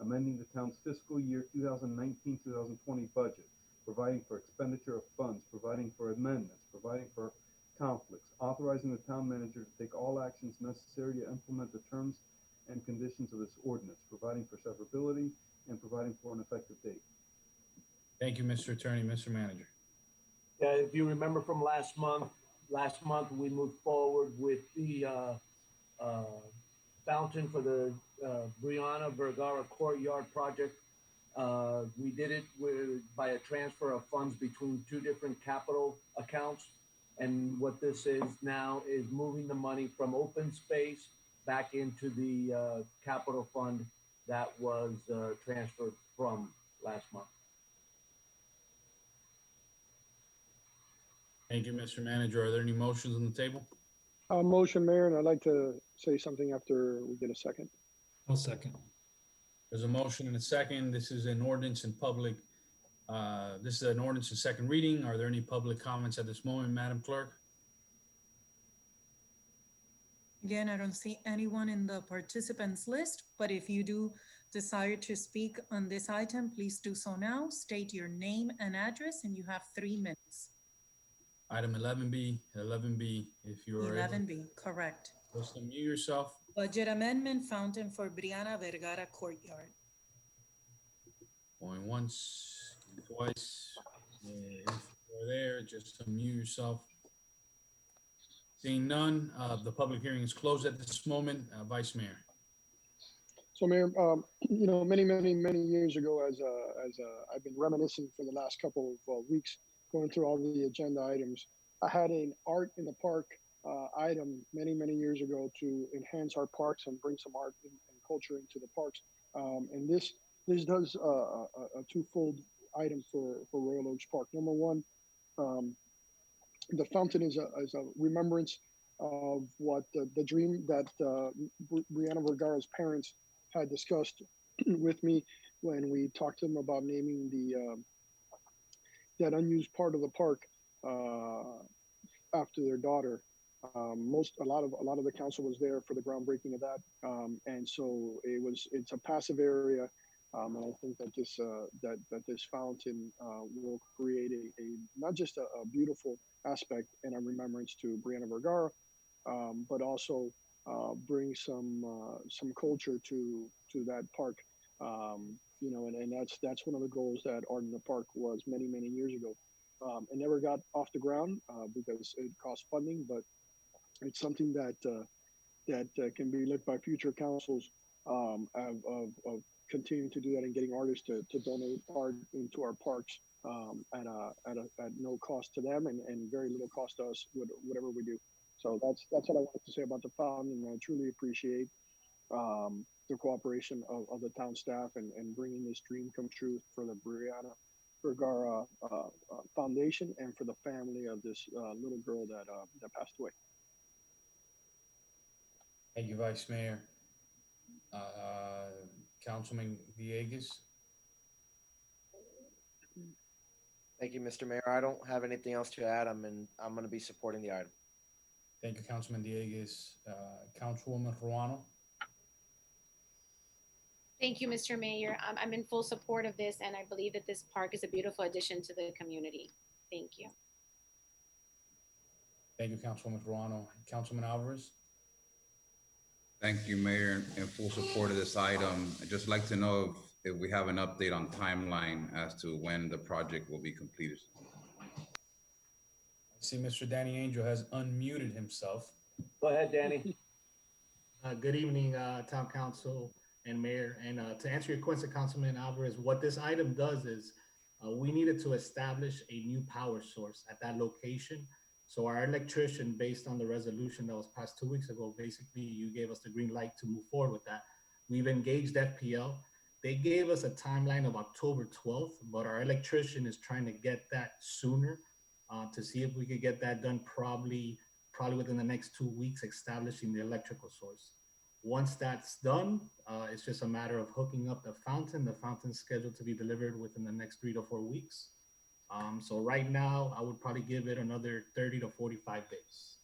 amending the town's fiscal year 2019-2020 budget, providing for expenditure of funds, providing for amendments, providing for conflicts, authorizing the town manager to take all actions necessary to implement the terms and conditions of this ordinance, providing for severability, and providing for an effective date. Thank you, Mr. Attorney. Mr. Manager. Yeah, if you remember from last month we moved forward with the fountain for the Brianna Vergara Courtyard project. We did it by a transfer of funds between two different capital accounts. And what this is now is moving the money from open space back into the capital fund that was transferred from last month. Thank you, Mr. Manager. Are there any motions on the table? Motion, Mayor, and I'd like to say something after we get a second. I'll second. There's a motion and a second. This is an ordinance in public. This is an ordinance in second reading. Are there any public comments at this moment, Madam Clerk? Again, I don't see anyone in the participants list, but if you do desire to speak on this item, please do so now. State your name and address, and you have 3 minutes. Item 11B, if you're 11B, correct. just unmute yourself. Budget amendment fountain for Brianna Vergara Courtyard. Going once, twice. If you're there, just unmute yourself. Seeing none, the public hearing is closed at this moment. Vice Mayor. So, Mayor, you know, many years ago, as I've been reminiscing for the last couple of weeks, going through all the agenda items, I had an art in the park item many years ago to enhance our parks and bring some art and culture into the parks. And this does a twofold item for Royal Oaks Park. Number one, the fountain is a remembrance of what the dream that Brianna Vergara's parents had discussed with me when we talked to them about naming the that unused part of the park after their daughter. A lot of the council was there for the groundbreaking of that, and so it's a passive area, and I think that this fountain will create a not just a beautiful aspect and a remembrance to Brianna Vergara, but also bring some culture to that park. You know, and that's one of the goals that Art in the Park was many years ago. It never got off the ground because it cost funding, but it's something that can be looked by future councils of continuing to do that and getting artists to donate art into our parks at no cost to them and very little cost to us, whatever we do. So that's what I wanted to say about the fountain. And I truly appreciate the cooperation of the town staff and bringing this dream come true for the Brianna Vergara Foundation and for the family of this little girl that passed away. Thank you, Vice Mayor. Councilman Villegas. Thank you, Mr. Mayor. I don't have anything else to add. I'm going to be supporting the item. Thank you, Councilman Villegas. Councilwoman Ruano. Thank you, Mr. Mayor. I'm in full support of this, and I believe that this park is a beautiful addition to the community. Thank you. Thank you, Councilwoman Ruano. Councilman Alvarez. Thank you, Mayor, in full support of this item. I'd just like to know if we have an update on timeline as to when the project will be completed. I see Mr. Danny Angel has unmuted himself. Go ahead, Danny. Good evening, Town Council and Mayor. And to answer your question, Councilman Alvarez, what this item does is we needed to establish a new power source at that location. So our electrician, based on the resolution that was passed 2 weeks ago, basically you gave us the green light to move forward with that. We've engaged FPL. They gave us a timeline of October 12th, but our electrician is trying to get that sooner to see if we could get that done probably within the next 2 weeks, establishing the electrical source. Once that's done, it's just a matter of hooking up the fountain. The fountain's scheduled to be delivered within the next 3 to 4 weeks. So right now, I would probably give it another 30 to 45 days.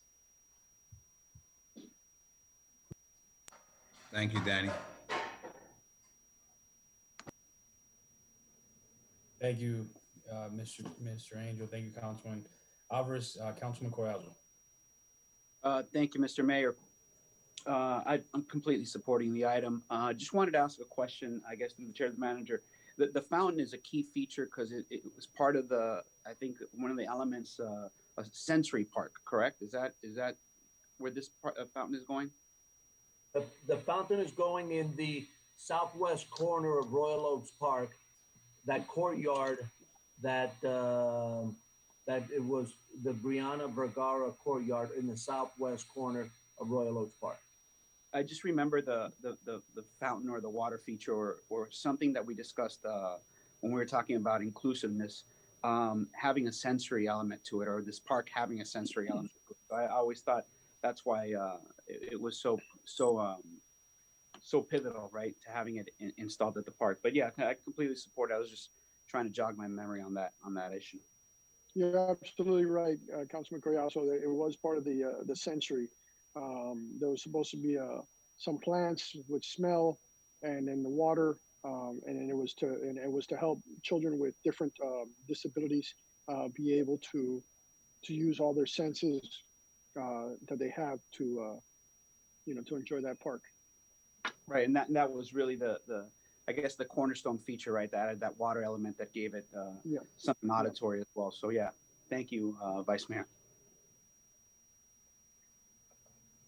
Thank you, Danny. Thank you, Mr. Angel. Thank you, Councilman Alvarez. Councilman Collazo. Thank you, Mr. Mayor. I'm completely supporting the item. Just wanted to ask a question, I guess, through the chair of the manager. The fountain is a key feature because it was part of I think one of the elements, a sensory park, correct? Is that where this fountain is going? The fountain is going in the southwest corner of Royal Oaks Park, that courtyard that it was the Brianna Vergara courtyard in the southwest corner of Royal Oaks Park. I just remember the fountain or the water feature or something that we discussed when we were talking about inclusiveness, having a sensory element to it, or this park having a sensory element to it. So I always thought that's why it was so pivotal, right, to having it installed at the park. But yeah, I completely support it. I was just trying to jog my memory on that issue. You're absolutely right, Councilman Collazo. That it was part of the sensory. There was supposed to be some plants with smell, and then the water, and it was to help children with different disabilities be able to use all their senses that they have to enjoy that park. Right, and that was really the I guess the cornerstone feature, right? That water element that gave it something auditory as well. So yeah, thank you, Vice Mayor.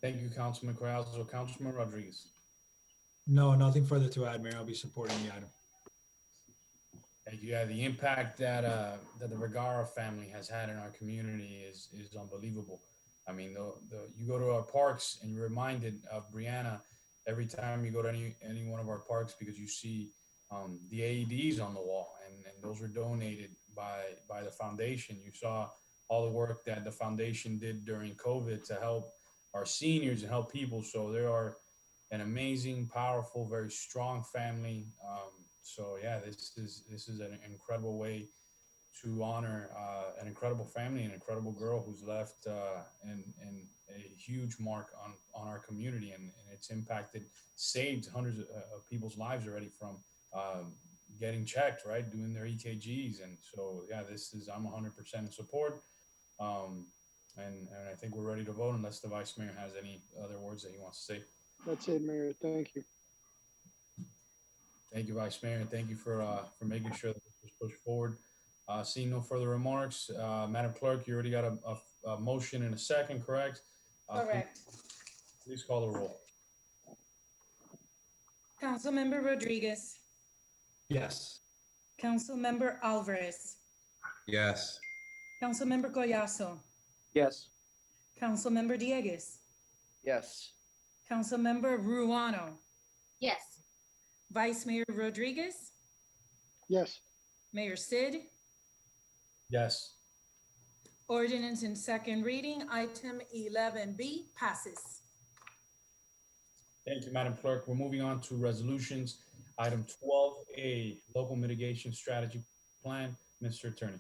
Thank you, Councilman Collazo. Councilman Rodriguez. No, nothing further to add, Mayor. I'll be supporting the item. Thank you. Yeah, the impact that the Vergara family has had in our community is unbelievable. I mean, you go to our parks and you're reminded of Brianna every time you go to any one of our parks, because you see the AEDs on the wall, and those were donated by the foundation. You saw all the work that the foundation did during COVID to help our seniors and help people. So they are an amazing, powerful, very strong family. So yeah, this is an incredible way to honor an incredible family, an incredible girl who's left in a huge mark on our community, and it's saved hundreds of people's lives already from getting checked, right, doing their EKGs. And so yeah, I'm 100% in support. And I think we're ready to vote unless the Vice Mayor has any other words that he wants to say. That's it, Mayor. Thank you. Thank you, Vice Mayor, and thank you for making sure that this was pushed forward. Seeing no further remarks, Madam Clerk, you already got a motion and a second, correct? Correct. Please call the roll. Councilmember Rodriguez. Yes. Councilmember Alvarez. Yes. Councilmember Collazo. Yes. Councilmember Dieguez. Yes. Councilmember Ruano. Yes. Vice Mayor Rodriguez. Yes. Mayor Sid. Yes. Ordinance in second reading, item 11B passes. Thank you, Madam Clerk. We're moving on to resolutions. Item 12A, Local Mitigation Strategy Plan. Mr. Attorney.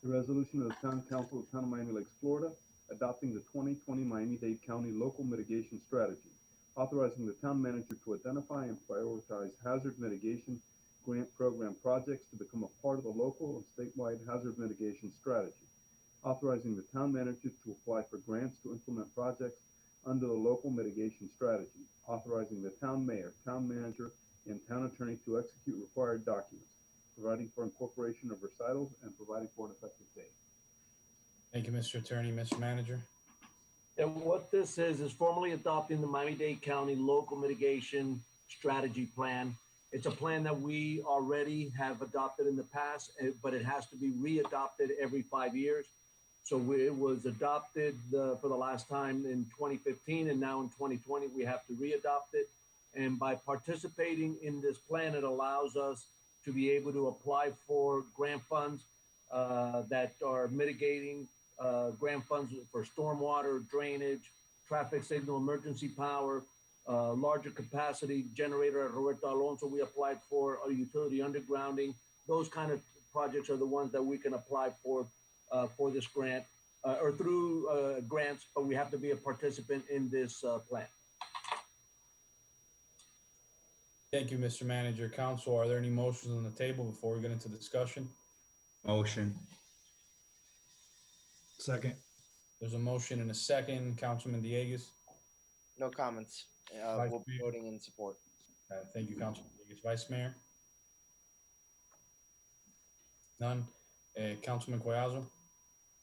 The resolution of the Town Council of the Town of Miami Lakes, Florida, adopting the 2020 Miami-Dade County Local Mitigation Strategy, authorizing the town manager to identify and prioritize hazard mitigation grant program projects to become a part of the local and statewide hazard mitigation strategy, authorizing the town manager to apply for grants to implement projects under the local mitigation strategy, authorizing the town mayor, town manager, and town attorney to execute required documents, providing for incorporation of recitals, and providing for an effective date. Thank you, Mr. Attorney. Mr. Manager. And what this is formally adopting the Miami-Dade County Local Mitigation Strategy Plan. It's a plan that we already have adopted in the past, but it has to be re-adopted every 5 years. So it was adopted for the last time in 2015, and now in 2020, we have to re-adopt it. And by participating in this plan, it allows us to be able to apply for grant funds that are mitigating grant funds for stormwater, drainage, traffic signal, emergency power, larger capacity generator at Roberto Alonso we applied for, a utility undergrounding, those kind of projects are the ones that we can apply for this grant or through grants, but we have to be a participant in this plan. Thank you, Mr. Manager. Council, are there any motions on the table before we get into discussion? Motion. Second. There's a motion and a second. Councilman Diegues. No comments. Vice We'll be Mayor. voting in support. Thank you, Councilman Diegues. Vice Mayor? None. Councilman Collazo?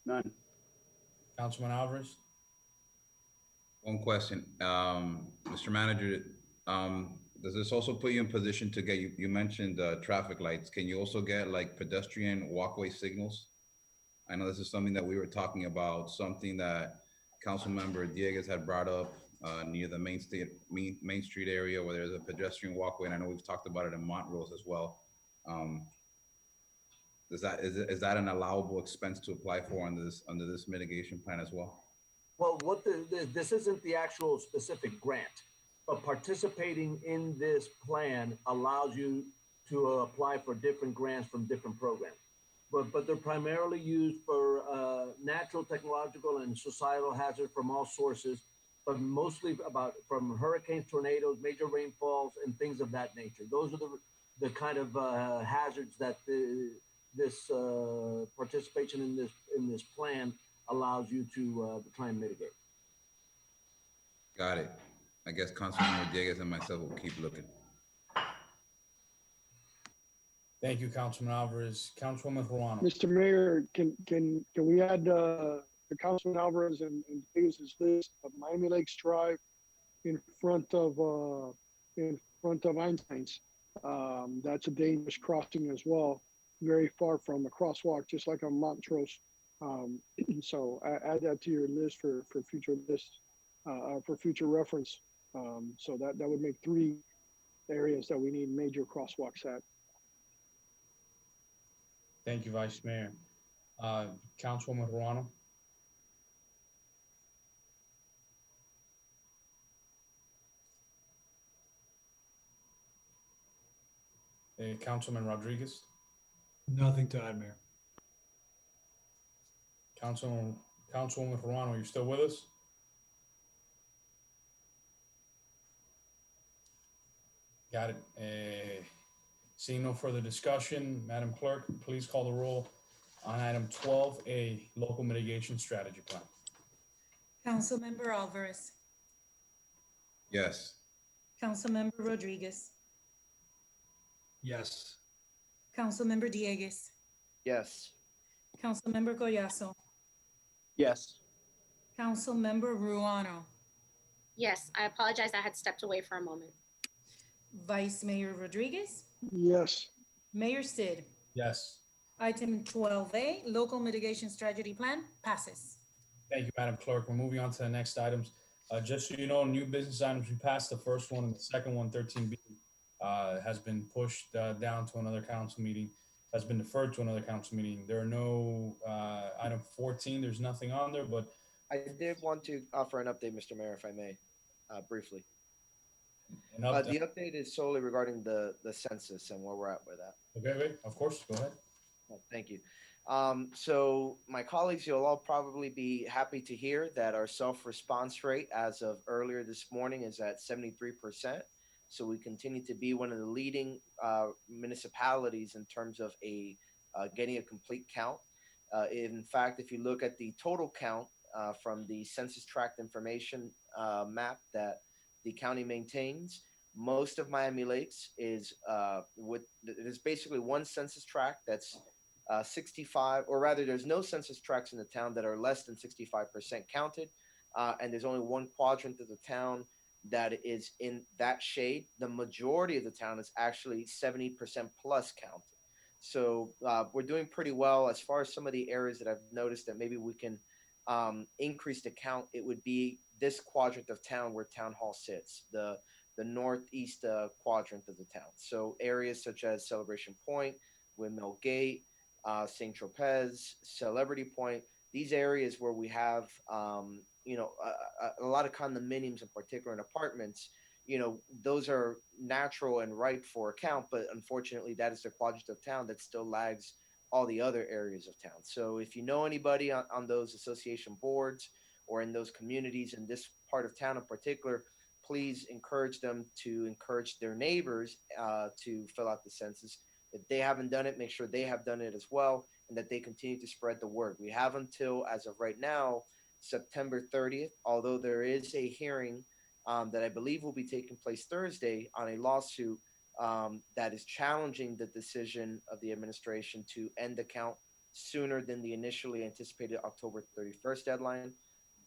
None. Councilman Alvarez? One question, Mr. Manager, does this also put you in position to get, you mentioned traffic lights. Can you also get like pedestrian walkway signals? I know this is something that we were talking about, something that Councilmember Diegues had brought up near the Main Street area where there's a pedestrian walkway, and I know we've talked about it in Montrose as well. Is that an allowable expense to apply for under this mitigation plan as well? Well, this isn't the actual specific grant, but participating in this plan allows you to apply for different grants from different programs. But they're primarily used for natural, technological, and societal hazards from all sources, but mostly from hurricanes, tornadoes, major rainfalls, and things of that nature. Those are the kind of hazards that this participation in this plan allows you to try and mitigate. Got it. I guess Councilmember Diegues and myself will keep looking. Thank you, Councilman Alvarez. Councilwoman Ruano. Mr. Mayor, can we add the Councilman Alvarez and Davis's list of Miami Lakes Drive in front of Einstein's? That's a dangerous crossing as well, very far from a crosswalk, just like on Montrose. So add that to your list for future lists, for future reference. So that would make 3 areas that we need major crosswalks at. Thank you, Vice Mayor. Councilwoman Ruano. Councilman Rodriguez. Nothing to add, Mayor. Councilwoman Ruano, are you still with us? Got it. Seeing no further discussion, Madam Clerk, please call the roll on item 12A, local mitigation strategy plan. Councilmember Alvarez, Yes. Councilmember Rodriguez, Yes. Councilmember Diegues, Yes. Councilmember Collazo, Yes. Councilmember Ruano, Yes, I apologize. I had stepped away for a moment. Vice Mayor Rodriguez, Yes. Mayor Sid. Yes. Item 12A, local mitigation strategy plan passes. Thank you, Madam Clerk. We're moving on to the next items. Just so you know, new business items, we passed the first one, and the second one, 13B, has been pushed down to another council meeting, has been deferred to another council meeting. There are no, item 14, there's nothing on there, but I did want to offer an update, Mr. Mayor, if I may, briefly. an update. The update is solely regarding the census and where we're at with that. Okay, of course, go ahead. Thank you. So my colleagues, you'll all probably be happy to hear that our self-response rate as of earlier this morning is at 73%. So we continue to be one of the leading municipalities in terms of getting a complete count. In fact, if you look at the total count from the census tract information map that the county maintains, most of Miami Lakes is there's basically one census tract that's 65, or rather there's no census tracts in the town that are less than 65% counted. And there's only one quadrant of the town that is in that shade. The majority of the town is actually 70% plus counted. So we're doing pretty well. As far as some of the areas that I've noticed that maybe we can increase the count, it would be this quadrant of town where town hall sits, the northeast quadrant of the town. So areas such as Celebration Point, Windmill Gate, St. Tropez, Celebrity Point, these areas where we have a lot of condominiums in particular and apartments, those are natural and ripe for account, but unfortunately that is the quadrant of town that still lags all the other areas of town. So if you know anybody on those association boards or in those communities in this part of town in particular, please encourage them to encourage their neighbors to fill out the census. If they haven't done it, make sure they have done it as well, and that they continue to spread the word. We have until, as of right now, September 30th, although there is a hearing that I believe will be taking place Thursday on a lawsuit that is challenging the decision of the administration to end the count sooner than the initially anticipated October 31st deadline.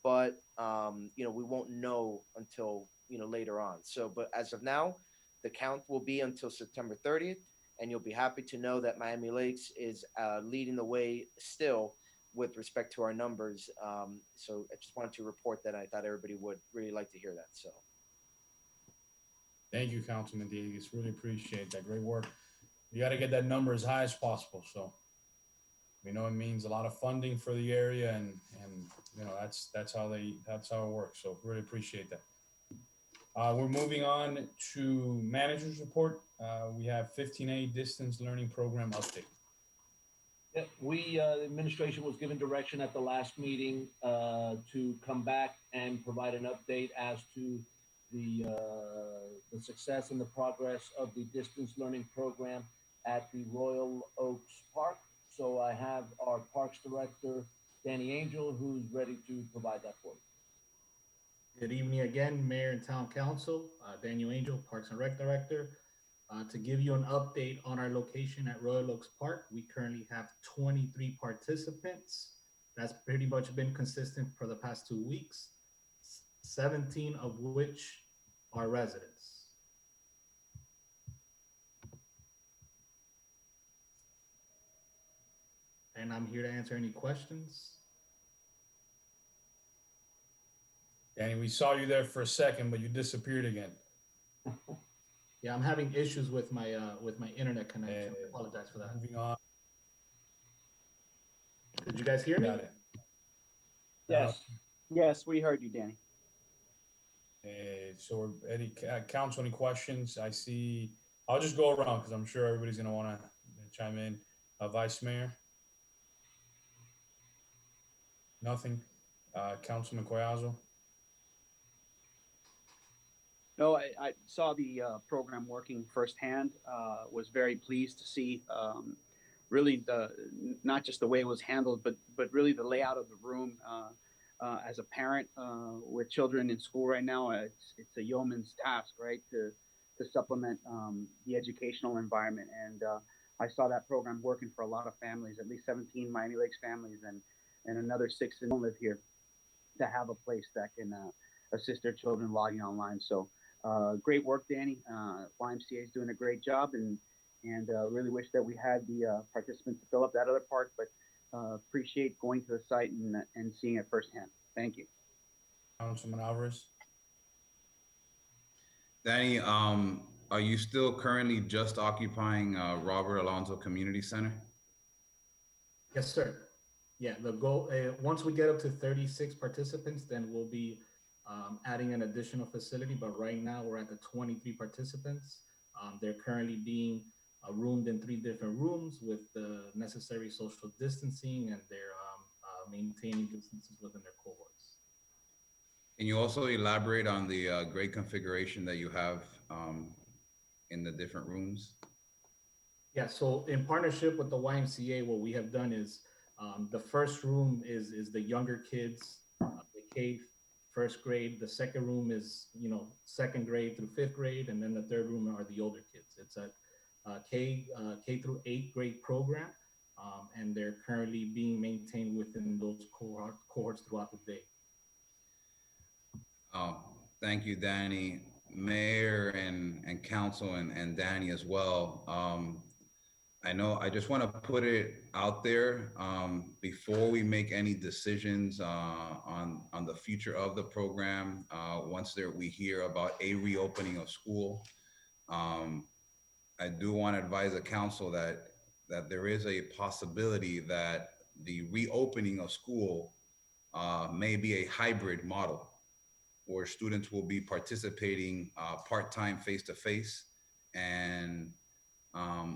But we won't know until later on. So, but as of now, the count will be until September 30th, and you'll be happy to know that Miami Lakes is leading the way still with respect to our numbers. So I just wanted to report that. I thought everybody would really like to hear that. So. Thank you, Councilman Dieguez. Really appreciate that. Great work. You got to get that number as high as possible. So we know it means a lot of funding for the area, and that's how it works. So really appreciate that. We're moving on to manager's report. We have 15A distance learning program update. Yeah, the administration was given direction at the last meeting to come back and provide an update as to the success and the progress of the distance learning program at the Royal Oaks Park. So I have our Parks Director, Danny Angel, who's ready to provide that for you. Good evening again, Mayor and Town Council. Daniel Angel, Parks and Rec Director. To give you an update on our location at Royal Oaks Park, we currently have 23 participants. That's pretty much been consistent for the past 2 weeks, 17 of which are residents. And I'm here to answer any questions. Danny, we saw you there for a second, but you disappeared again. Yeah, I'm having issues with my internet connection. I apologize for that. Moving on. Did you guys hear me? Got it. Yes. Yes, we heard you, Danny. So any council, any questions? I see. I'll just go around because I'm sure everybody's going to want to chime in. Vice Mayor? Nothing. Councilman Collazo? No, I saw the program working firsthand. Was very pleased to see really not just the way it was handled, but really the layout of the room. As a parent with children in school right now, it's a yeoman's task, right, to supplement the educational environment. And I saw that program working for a lot of families, at least 17 Miami Lakes families, and another 6 that don't live here, to have a place that can assist their children logging online. So great work, Danny. YMCA is doing a great job, and really wish that we had the participants to fill up that other park, but appreciate going to the site and seeing it firsthand. Thank you. Councilman Alvarez? Danny, are you still currently just occupying Robert Alonzo Community Center? Yes, sir. Yeah, the goal, once we get up to 36 participants, then we'll be adding an additional facility. But right now we're at the 23 participants. They're currently being roomed in 3 different rooms with the necessary social distancing, and they're maintaining distances within their cohorts. Can you also elaborate on the great configuration that you have in the different rooms? Yeah, so in partnership with the YMCA, what we have done is the first room is the younger kids, the K first grade. The second room is, second grade through 5th grade. And then the third room are the older kids. It's a K through 8th grade program. And they're currently being maintained within those cohorts throughout the day. Oh, thank you, Danny. Mayor and council and Danny as well. I just want to put it out there before we make any decisions on the future of the program. Once we hear about a reopening of school, I do want to advise the council that there is a possibility that the reopening of school may be a hybrid model, where students will be participating part-time face-to-face and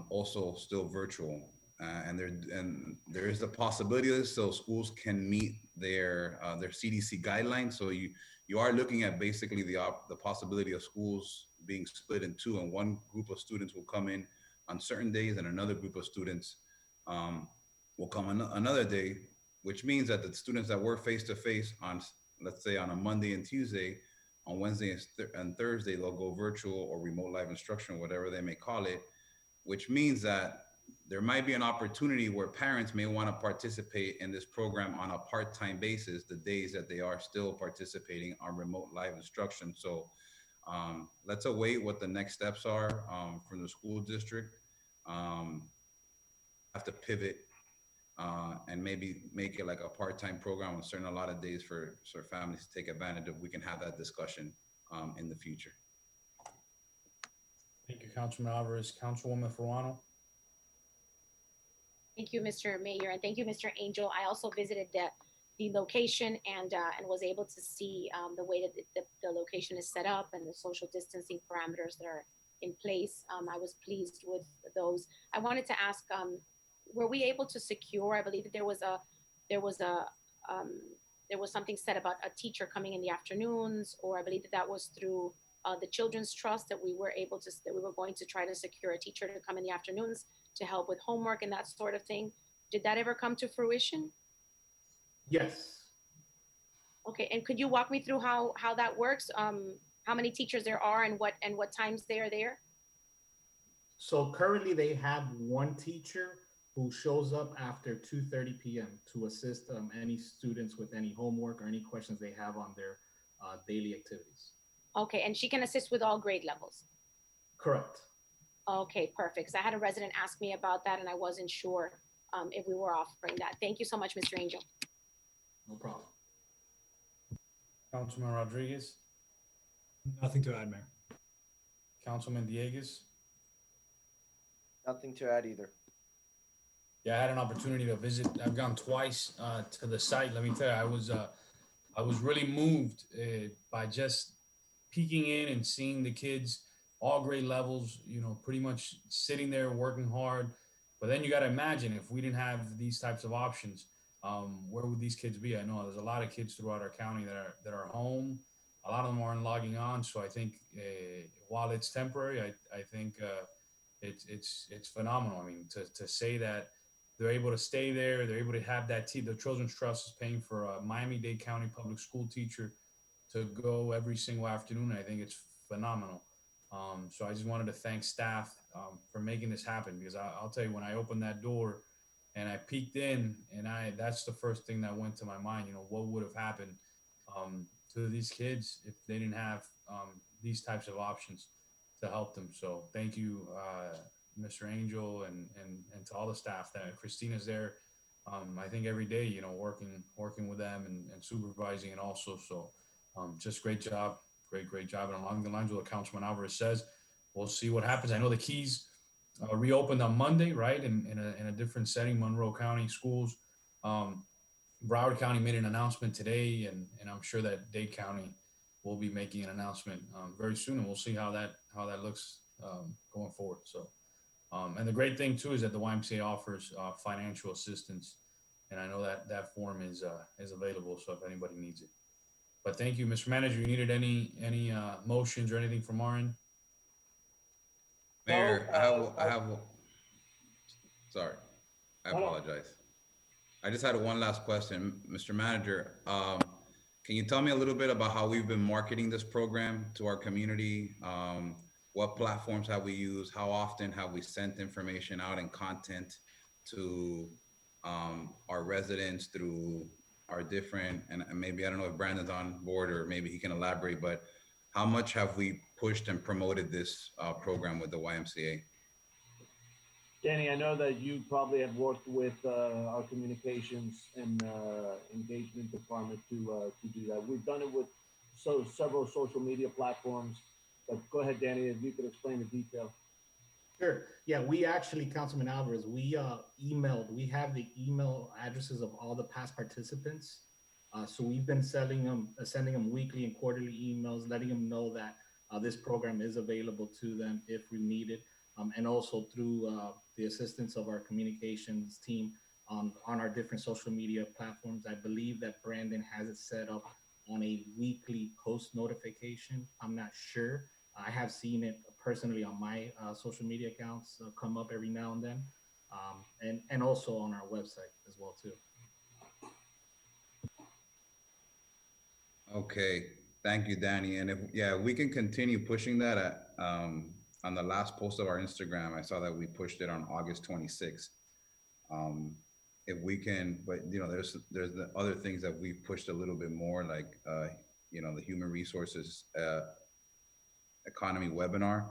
also still virtual. and there is the possibility that so schools can meet their CDC guidelines. So you are looking at basically the possibility of schools being split in two, and one group of students will come in on certain days, and another group of students will come another day, which means that the students that were face to face on, let's say, on a Monday and Tuesday, on Wednesday and Thursday, they'll go virtual or remote live instruction, whatever they may call it, which means that there might be an opportunity where parents may want to participate in this program on a part-time basis, the days that they are still participating on remote live instruction. So let's await what the next steps are from the school district. Have to pivot and maybe make it like a part-time program on certain allotted days for families to take advantage of. We can have that discussion in the future. Thank you, Councilman Alvarez. Councilwoman Ferrano. Thank you, Mr. Mayor, and thank you, Mr. Angel. I also visited the location and was able to see the way that the location is set up and the social distancing parameters that are in place. I was pleased with those. I wanted to ask, were we able to secure? I believe that there was something said about a teacher coming in the afternoons, or I believe that was through the Children's Trust that we were going to try to secure a teacher to come in the afternoons to help with homework and that sort of thing. Did that ever come to fruition? Yes. Okay, and could you walk me through how that works? How many teachers there are and what times they are there? So currently they have one teacher who shows up after 2:30 p.m. to assist any students with any homework or any questions they have on their daily activities. Okay, and she can assist with all grade levels? Correct. Okay, perfect. So I had a resident ask me about that and I wasn't sure if we were offering that. Thank you so much, Mr. Angel. No problem. Councilman Rodriguez. Nothing to add, Mayor. Councilman Dieguez. Nothing to add either. Yeah, I had an opportunity to visit. I've gone twice to the site. Let me tell you, I was really moved by just peeking in and seeing the kids, all grade levels, you know, pretty much sitting there working hard. But then you got to imagine if we didn't have these types of options, where would these kids be? I know there's a lot of kids throughout our county that are home. A lot of them aren't logging on. So I think while it's temporary, I think it's phenomenal. I mean, to say that they're able to stay there, they're able to have that team. The Children's Trust is paying for a Miami-Dade County public school teacher to go every single afternoon. I think it's phenomenal. So I just wanted to thank staff for making this happen, because I'll tell you, when I opened that door and I peeked in, and that's the first thing that went to my mind. You know, what would have happened to these kids if they didn't have these types of options to help them. So thank you, Mr. Angel, and to all the staff. That Christina's there, I think every day, you know, working with them and supervising, and also, so just great job, great job. And along the lines of what Councilman Alvarez says, we'll see what happens. I know the Keys reopened on Monday, right, in a different setting, Monroe County schools. Broward County made an announcement today, and I'm sure that Dade County will be making an announcement very soon, and we'll see how that looks going forward. So, and the great thing too is that the YMCA offers financial assistance, and I know that form is available, so if anybody needs it. But thank you, Mr. Manager. You needed any motions or anything from our end? Mayor, I have. Sorry, I apologize. I just had one last question, Mr. Manager. Can you tell me a little bit about how we've been marketing this program to our community? What platforms have we used? How often have we sent information out and content to our residents through our different, and maybe, I don't know if Brandon's on board or maybe he can elaborate, but how much have we pushed and promoted this program with the YMCA? Danny, I know that you probably have worked with our communications and engagement department to do that. We've done it with several social media platforms, but go ahead, Danny, if you could explain the detail. Sure. Yeah, we actually, Councilman Alvarez, we emailed. We have the email addresses of all the past participants. So we've been sending them weekly and quarterly emails, letting them know that this program is available to them if we need it. and also through the assistance of our communications team on our different social media platforms. I believe that Brandon has it set up on a weekly post notification. I'm not sure. I have seen it personally on my social media accounts come up every now and then, and also on our website as well too. Okay, thank you, Danny. And if, yeah, we can continue pushing that at, on the last post of our Instagram, I saw that we pushed it on August 26th. If we can, but you know, there's the other things that we've pushed a little bit more, like, you know, the human resources, economy webinar.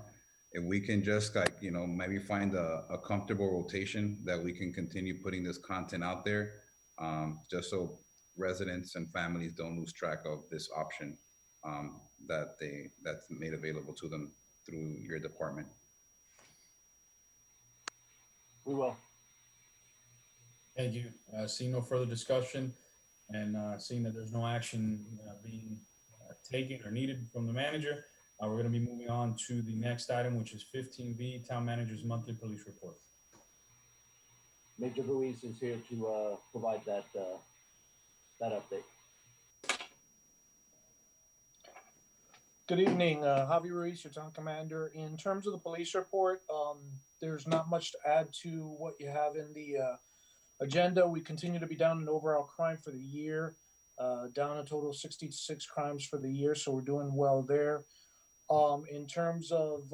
If we can just like, you know, maybe find a comfortable rotation that we can continue putting this content out there, just so residents and families don't lose track of this option that's made available to them through your department. We will. Thank you. Seeing no further discussion and seeing that there's no action being taken or needed from the manager, we're going to be moving on to the next item, which is 15B, Town Manager's Monthly Police Report. Major Luis is here to provide that update. Good evening, Javi Ruiz, your town commander. In terms of the police report, there's not much to add to what you have in the agenda. We continue to be down in overall crime for the year, down a total of 66 crimes for the year, so we're doing well there. In terms of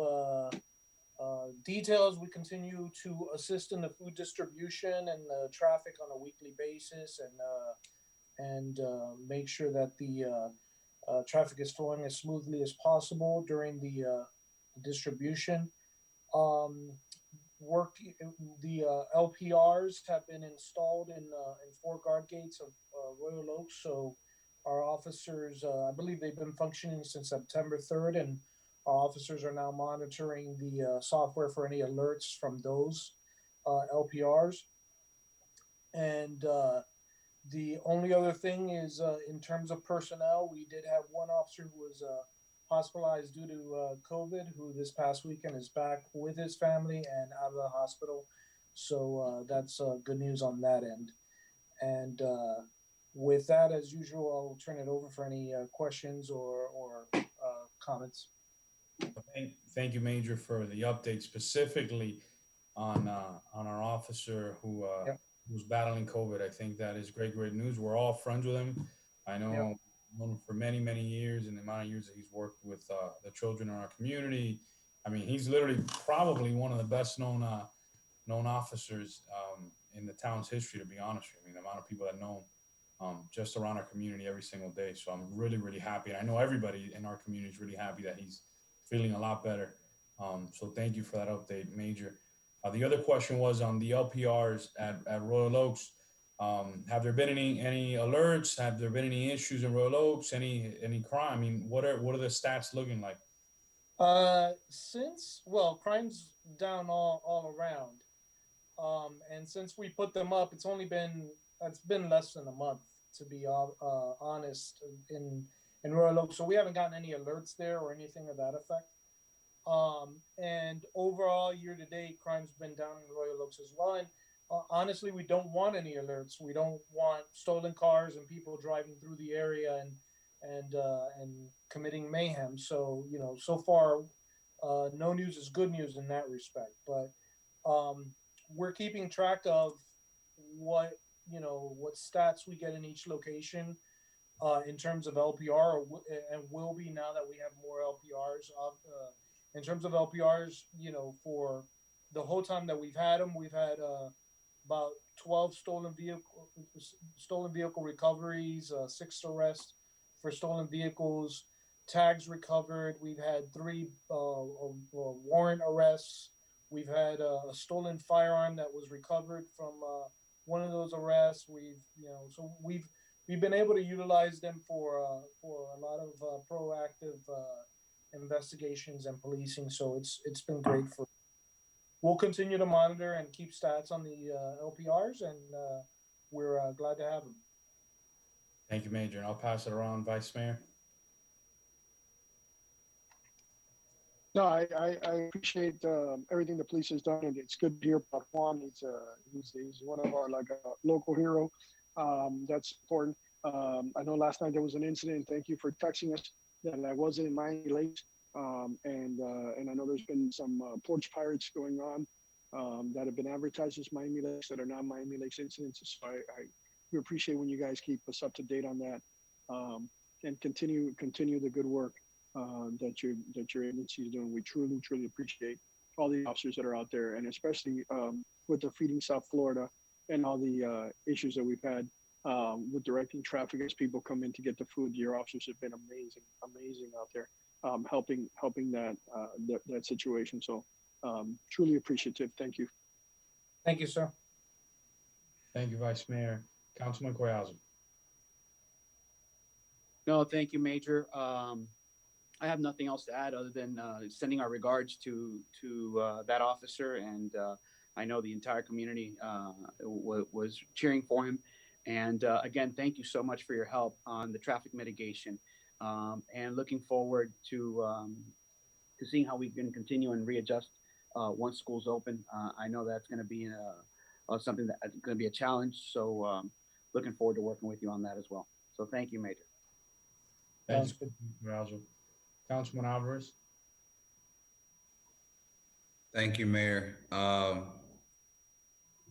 details, we continue to assist in the food distribution and the traffic on a weekly basis, and make sure that the traffic is flowing as smoothly as possible during the distribution. The LPRs have been installed in 4 guard gates of Royal Oaks, so our officers, I believe they've been functioning since September 3rd, and our officers are now monitoring the software for any alerts from those LPRs. And the only other thing is, in terms of personnel, we did have one officer who was hospitalized due to COVID, who this past weekend is back with his family and out of the hospital. So that's good news on that end. And with that, as usual, I'll turn it over for any questions or comments. Thank you, Major, for the update, specifically on our officer who who's battling COVID. I think that is great news. We're all friends with him. I know known him for many years, and the amount of years that he's worked with the children in our community. I mean, he's literally probably one of the best known officers in the town's history, to be honest with you. I mean, the amount of people that know him just around our community every single day. So I'm really happy. And I know everybody in our community is really happy that he's feeling a lot better. So thank you for that update, Major. The other question was on the LPRs at Royal Oaks. Have there been any alerts? Have there been any issues in Royal Oaks? Any crime? I mean, what are the stats looking like? Crime's down all around. And since we put them up, it's been less than a month, to be honest, in Royal Oaks. So we haven't gotten any alerts there or anything of that effect. And overall, year to date, crime's been down in Royal Oaks as well. And honestly, we don't want any alerts. We don't want stolen cars and people driving through the area and committing mayhem. So, you know, so far, no news is good news in that respect. But we're keeping track of what stats we get in each location in terms of LPR, and will be now that we have more LPRs. In terms of LPRs, you know, for the whole time that we've had them, we've had about 12 stolen vehicle recoveries, 6 arrests for stolen vehicles, tags recovered. We've had 3 warrant arrests. We've had a stolen firearm that was recovered from one of those arrests. We've been able to utilize them for a lot of proactive investigations and policing. So it's been great. We'll continue to monitor and keep stats on the LPRs, and we're glad to have them. Thank you, Major. And I'll pass it around, Vice Mayor. No, I appreciate everything the police has done, and it's good to hear about Juan. He's one of our like a local hero. That's important. I know last night there was an incident. Thank you for texting us that I wasn't in Miami Lakes, and I know there's been some porch pirates going on that have been advertised as Miami Lakes that are not Miami Lakes incidents. So we appreciate when you guys keep us up to date on that, and continue the good work that your agency is doing. We truly appreciate all the officers that are out there, and especially with the Feeding South Florida and all the issues that we've had with directing traffic as people come in to get the food. Your officers have been amazing out there, helping that situation. So truly appreciative. Thank you. Thank you, sir. Thank you, Vice Mayor. Councilman Collazo. No, thank you, Major. I have nothing else to add other than sending our regards to that officer, and I know the entire community was cheering for him. And again, thank you so much for your help on the traffic mitigation, and looking forward to seeing how we can continue and readjust once schools open. I know that's going to be something that's going to be a challenge. So looking forward to working with you on that as well. So thank you, Major. Thank you, Raul. Councilman Alvarez. Thank you, Mayor.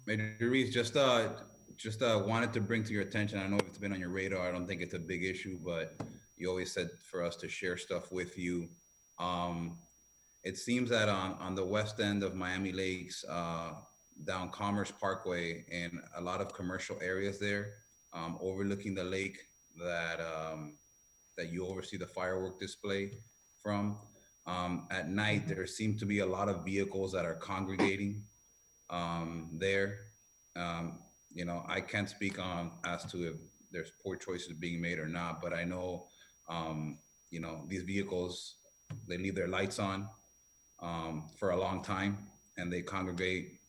Major Reese, just wanted to bring to your attention. I know it's been on your radar. I don't think it's a big issue, but you always said for us to share stuff with you. It seems that on the west end of Miami Lakes, down Commerce Parkway, and a lot of commercial areas there, overlooking the lake that you oversee the firework display from. At night, there seem to be a lot of vehicles that are congregating there. I can't speak on as to if there's poor choices being made or not, but I know, these vehicles, they leave their lights on for a long time, and they congregate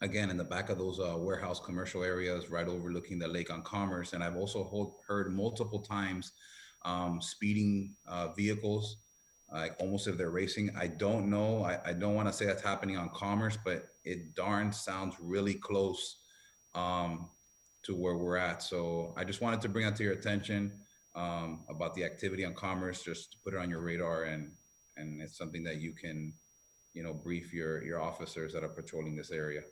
again in the back of those warehouse commercial areas right overlooking the lake on Commerce. And I've also heard multiple times speeding vehicles, like almost if they're racing. I don't know. I don't want to say that's happening on Commerce, but it darn sounds really close to where we're at. So I just wanted to bring that to your attention about the activity on Commerce, just to put it on your radar, and it's something that you can, brief your officers that are patrolling this area.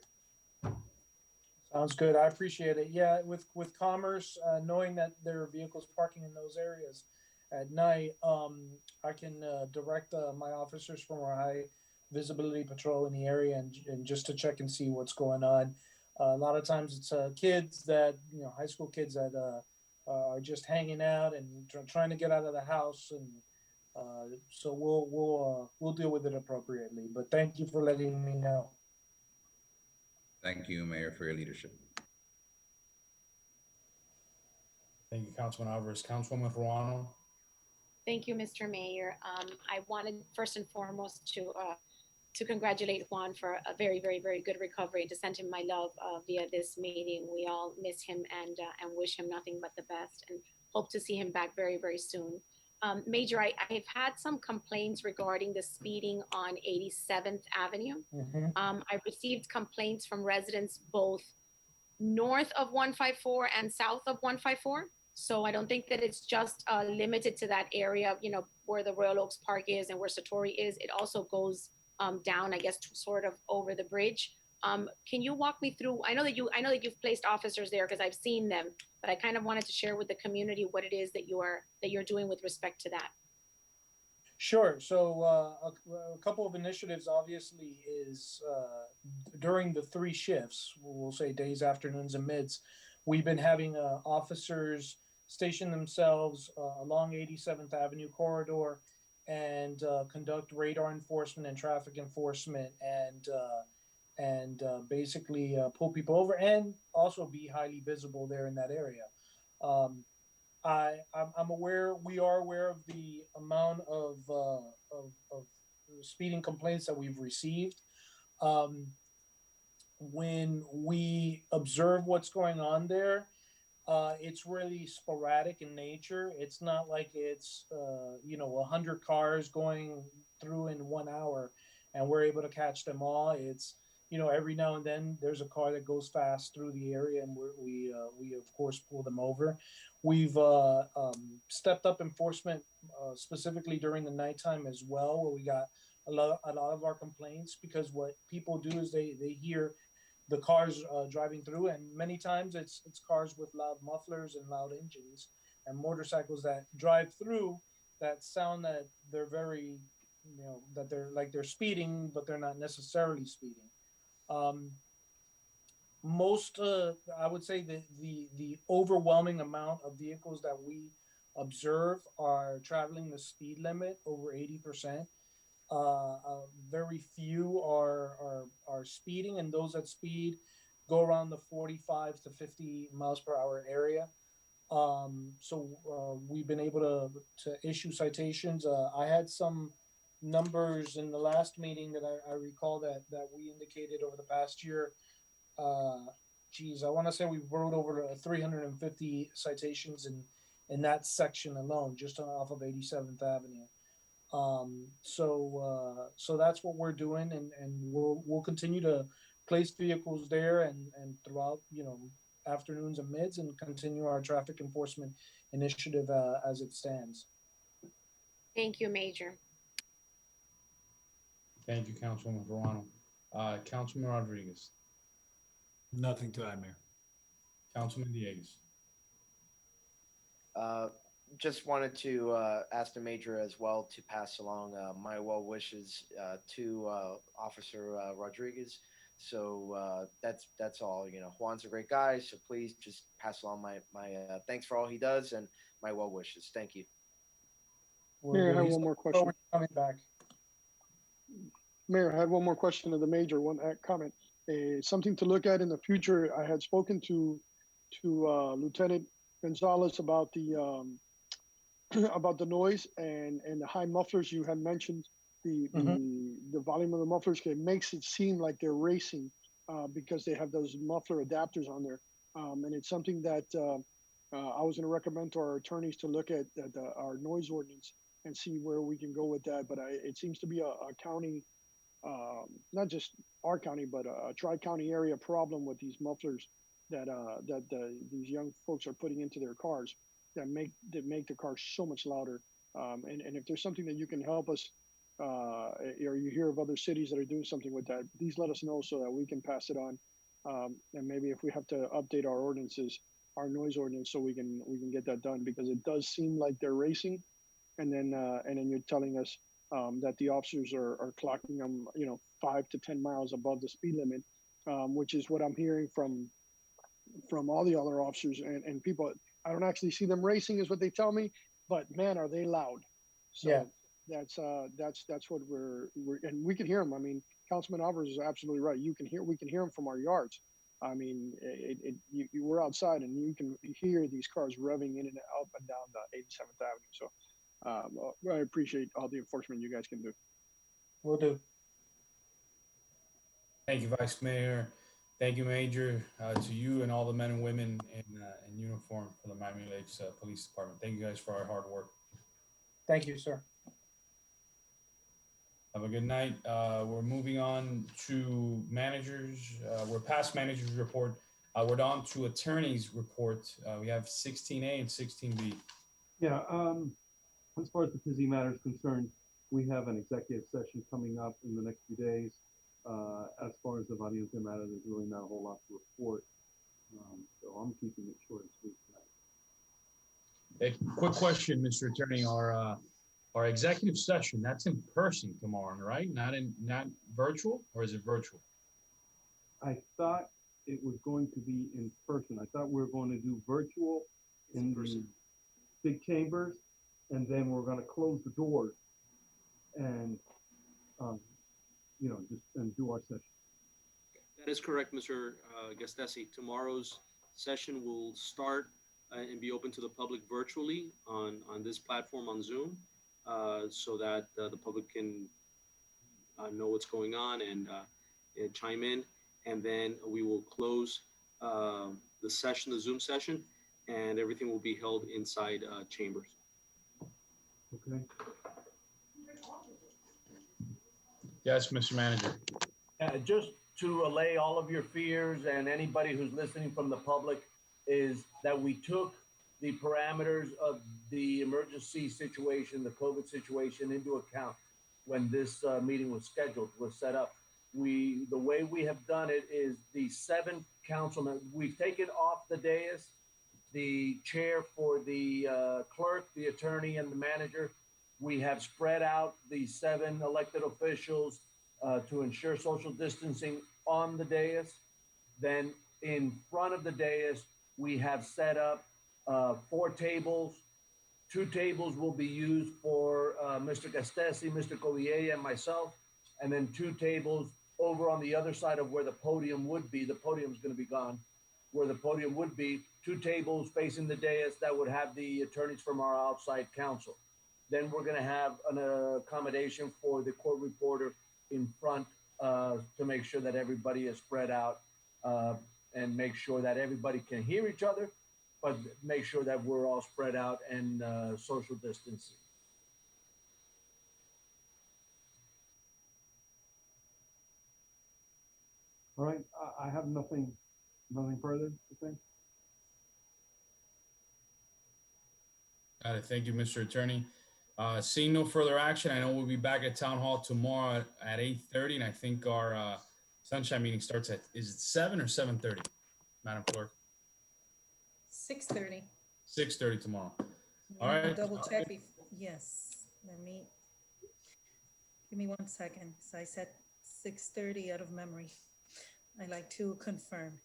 Sounds good. I appreciate it. Yeah, with Commerce, knowing that there are vehicles parking in those areas at night, I can direct my officers from our high visibility patrol in the area and just to check and see what's going on. A lot of times it's kids that, high school kids that are just hanging out and trying to get out of the house, and so we'll deal with it appropriately. But thank you for letting me know. Thank you, Mayor, for your leadership. Thank you, Councilman Alvarez. Councilwoman Ruano. Thank you, Mr. Mayor. I wanted first and foremost to congratulate Juan for a very, very, very good recovery, and to send him my love via this meeting. We all miss him and wish him nothing but the best, and hope to see him back very, very soon. Major, I've had some complaints regarding the speeding on 87th Avenue. Mm-hmm. I received complaints from residents both north of 154 and south of 154. So I don't think that it's just limited to that area, where the Royal Oaks Park is and where Satori is. It also goes down, I guess, sort of over the bridge. Can you walk me through? I know that you've placed officers there because I've seen them, but I kind of wanted to share with the community what it is that you're doing with respect to that. Sure. So a couple of initiatives, obviously, is during the 3 shifts, we'll say days, afternoons, and mids, we've been having officers station themselves along 87th Avenue corridor and conduct radar enforcement and traffic enforcement, and basically pull people over, and also be highly visible there in that area. We are aware of the amount of speeding complaints that we've received. When we observe what's going on there, It's really sporadic in nature. It's not like it's 100 cars going through in 1 hour, and we're able to catch them all. It's every now and then there's a car that goes fast through the area, and we of course pull them over. We've stepped up enforcement specifically during the nighttime as well, where we got a lot of our complaints, because what people do is they hear the cars driving through, and many times it's cars with loud mufflers and loud engines, and motorcycles that drive through that sound that they're very, that they're speeding, but they're not necessarily speeding. Um, Most, I would say the overwhelming amount of vehicles that we observe are traveling the speed limit over 80%. Very few are speeding, and those that speed go around the 45 to 50 miles per hour area. So we've been able to issue citations. I had some numbers in the last meeting that I recall that we indicated over the past year. I want to say we wrote over 350 citations in that section alone, just off of 87th Avenue. So that's what we're doing, and we'll continue to place vehicles there and throughout afternoons and mids, and continue our traffic enforcement initiative as it stands. Thank you, Major. Thank you, Councilwoman Verano. Councilman Rodriguez. Nothing to add, Mayor. Councilman Dieguez. Just wanted to ask the major as well to pass along my well wishes to Officer Rodriguez. So that's all. Juan's a great guy, so please just pass along my thanks for all he does and my well wishes. Thank you. Mayor, I have one more question. Coming back. Mayor, I had one more question of the major, one comment. Something to look at in the future. I had spoken to Lieutenant Gonzalez about the about the noise and the high mufflers you had mentioned. The volume of the mufflers, it makes it seem like they're racing because they have those muffler adapters on there. And it's something that I was going to recommend to our attorneys to look at our noise ordinance and see where we can go with that. But it seems to be a county, not just our county, but a tri-county area problem with these mufflers that these young folks are putting into their cars that make the cars so much louder. And if there's something that you can help us, or you hear of other cities that are doing something with that, please let us know so that we can pass it on. And maybe if we have to update our ordinances, our noise ordinance, so we can get that done, because it does seem like they're racing, and then you're telling us that the officers are clocking them, 5 to 10 miles above the speed limit, which is what I'm hearing from all the other officers and people. I don't actually see them racing, is what they tell me, but man, are they loud. So yeah. That's what we're and we can hear them. I mean, Councilman Alvarez is absolutely right. We can hear them from our yards. I mean, we're outside and you can hear these cars revving in and up and down the 87th Avenue. So I appreciate all the enforcement you guys can do. Will do. Thank you, Vice Mayor. Thank you, Major, to you and all the men and women in uniform for the Miami Lakes Police Department. Thank you guys for our hard work. Thank you, sir. Have a good night. We're moving on to managers. We're past managers report. We're on to attorneys report. We have 16A and 16B. Yeah, as far as the busy matter is concerned, we have an executive session coming up in the next few days. As far as the Valiente matter, there's really not a whole lot to report. So I'm keeping it short and sweet tonight. A quick question, Mr. Attorney. Our executive session, that's in person tomorrow, right? Not virtual, or is it virtual? I thought it was going to be in person. I thought we were going to do virtual in the big chambers, and then we're going to close the doors and just do our session. That is correct, Mr. Gastesi. Tomorrow's session will start and be open to the public virtually on this platform on Zoom, so that the public can know what's going on and chime in. And then we will close the Zoom session, and everything will be held inside chambers. Okay. Yes, Mr. Manager. Just to allay all of your fears and anybody who's listening from the public, is that we took the parameters of the emergency situation, the COVID situation, into account when this meeting was scheduled, was set up. The way we have done it is the 7 councilmen, we've taken off the dais the chair for the clerk, the attorney, and the manager. We have spread out the 7 elected officials to ensure social distancing on the dais. Then in front of the dais, we have set up 4 tables. 2 tables will be used for Mr. Gastesi, Mr. Covillea, and myself. And then 2 tables over on the other side of where the podium would be. The podium's going to be gone. Where the podium would be, 2 tables facing the dais that would have the attorneys from our outside counsel. Then we're going to have an accommodation for the court reporter in front to make sure that everybody is spread out and make sure that everybody can hear each other, but make sure that we're all spread out and social distancing. All right, I have nothing further to say. Got it. Thank you, Mr. Attorney. Seeing no further action, I know we'll be back at Town Hall tomorrow at 8:30, and I think our sunshine meeting starts at, is it 7 or 7:30, Madam Clerk? 6:30. 6:30 tomorrow. All Let me right. double check. Yes, give me 1 second. So I said 6:30 out of memory. I like to confirm.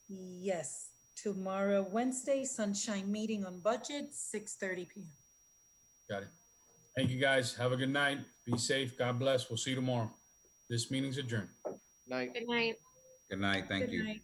Yes, tomorrow, Wednesday, sunshine meeting on budget, 6:30 p.m. Got it. Thank you, guys. Have a good night. Be safe. God bless. We'll see you tomorrow. This meeting's adjourned. Night. Good night. Good night. Thank Good you. night.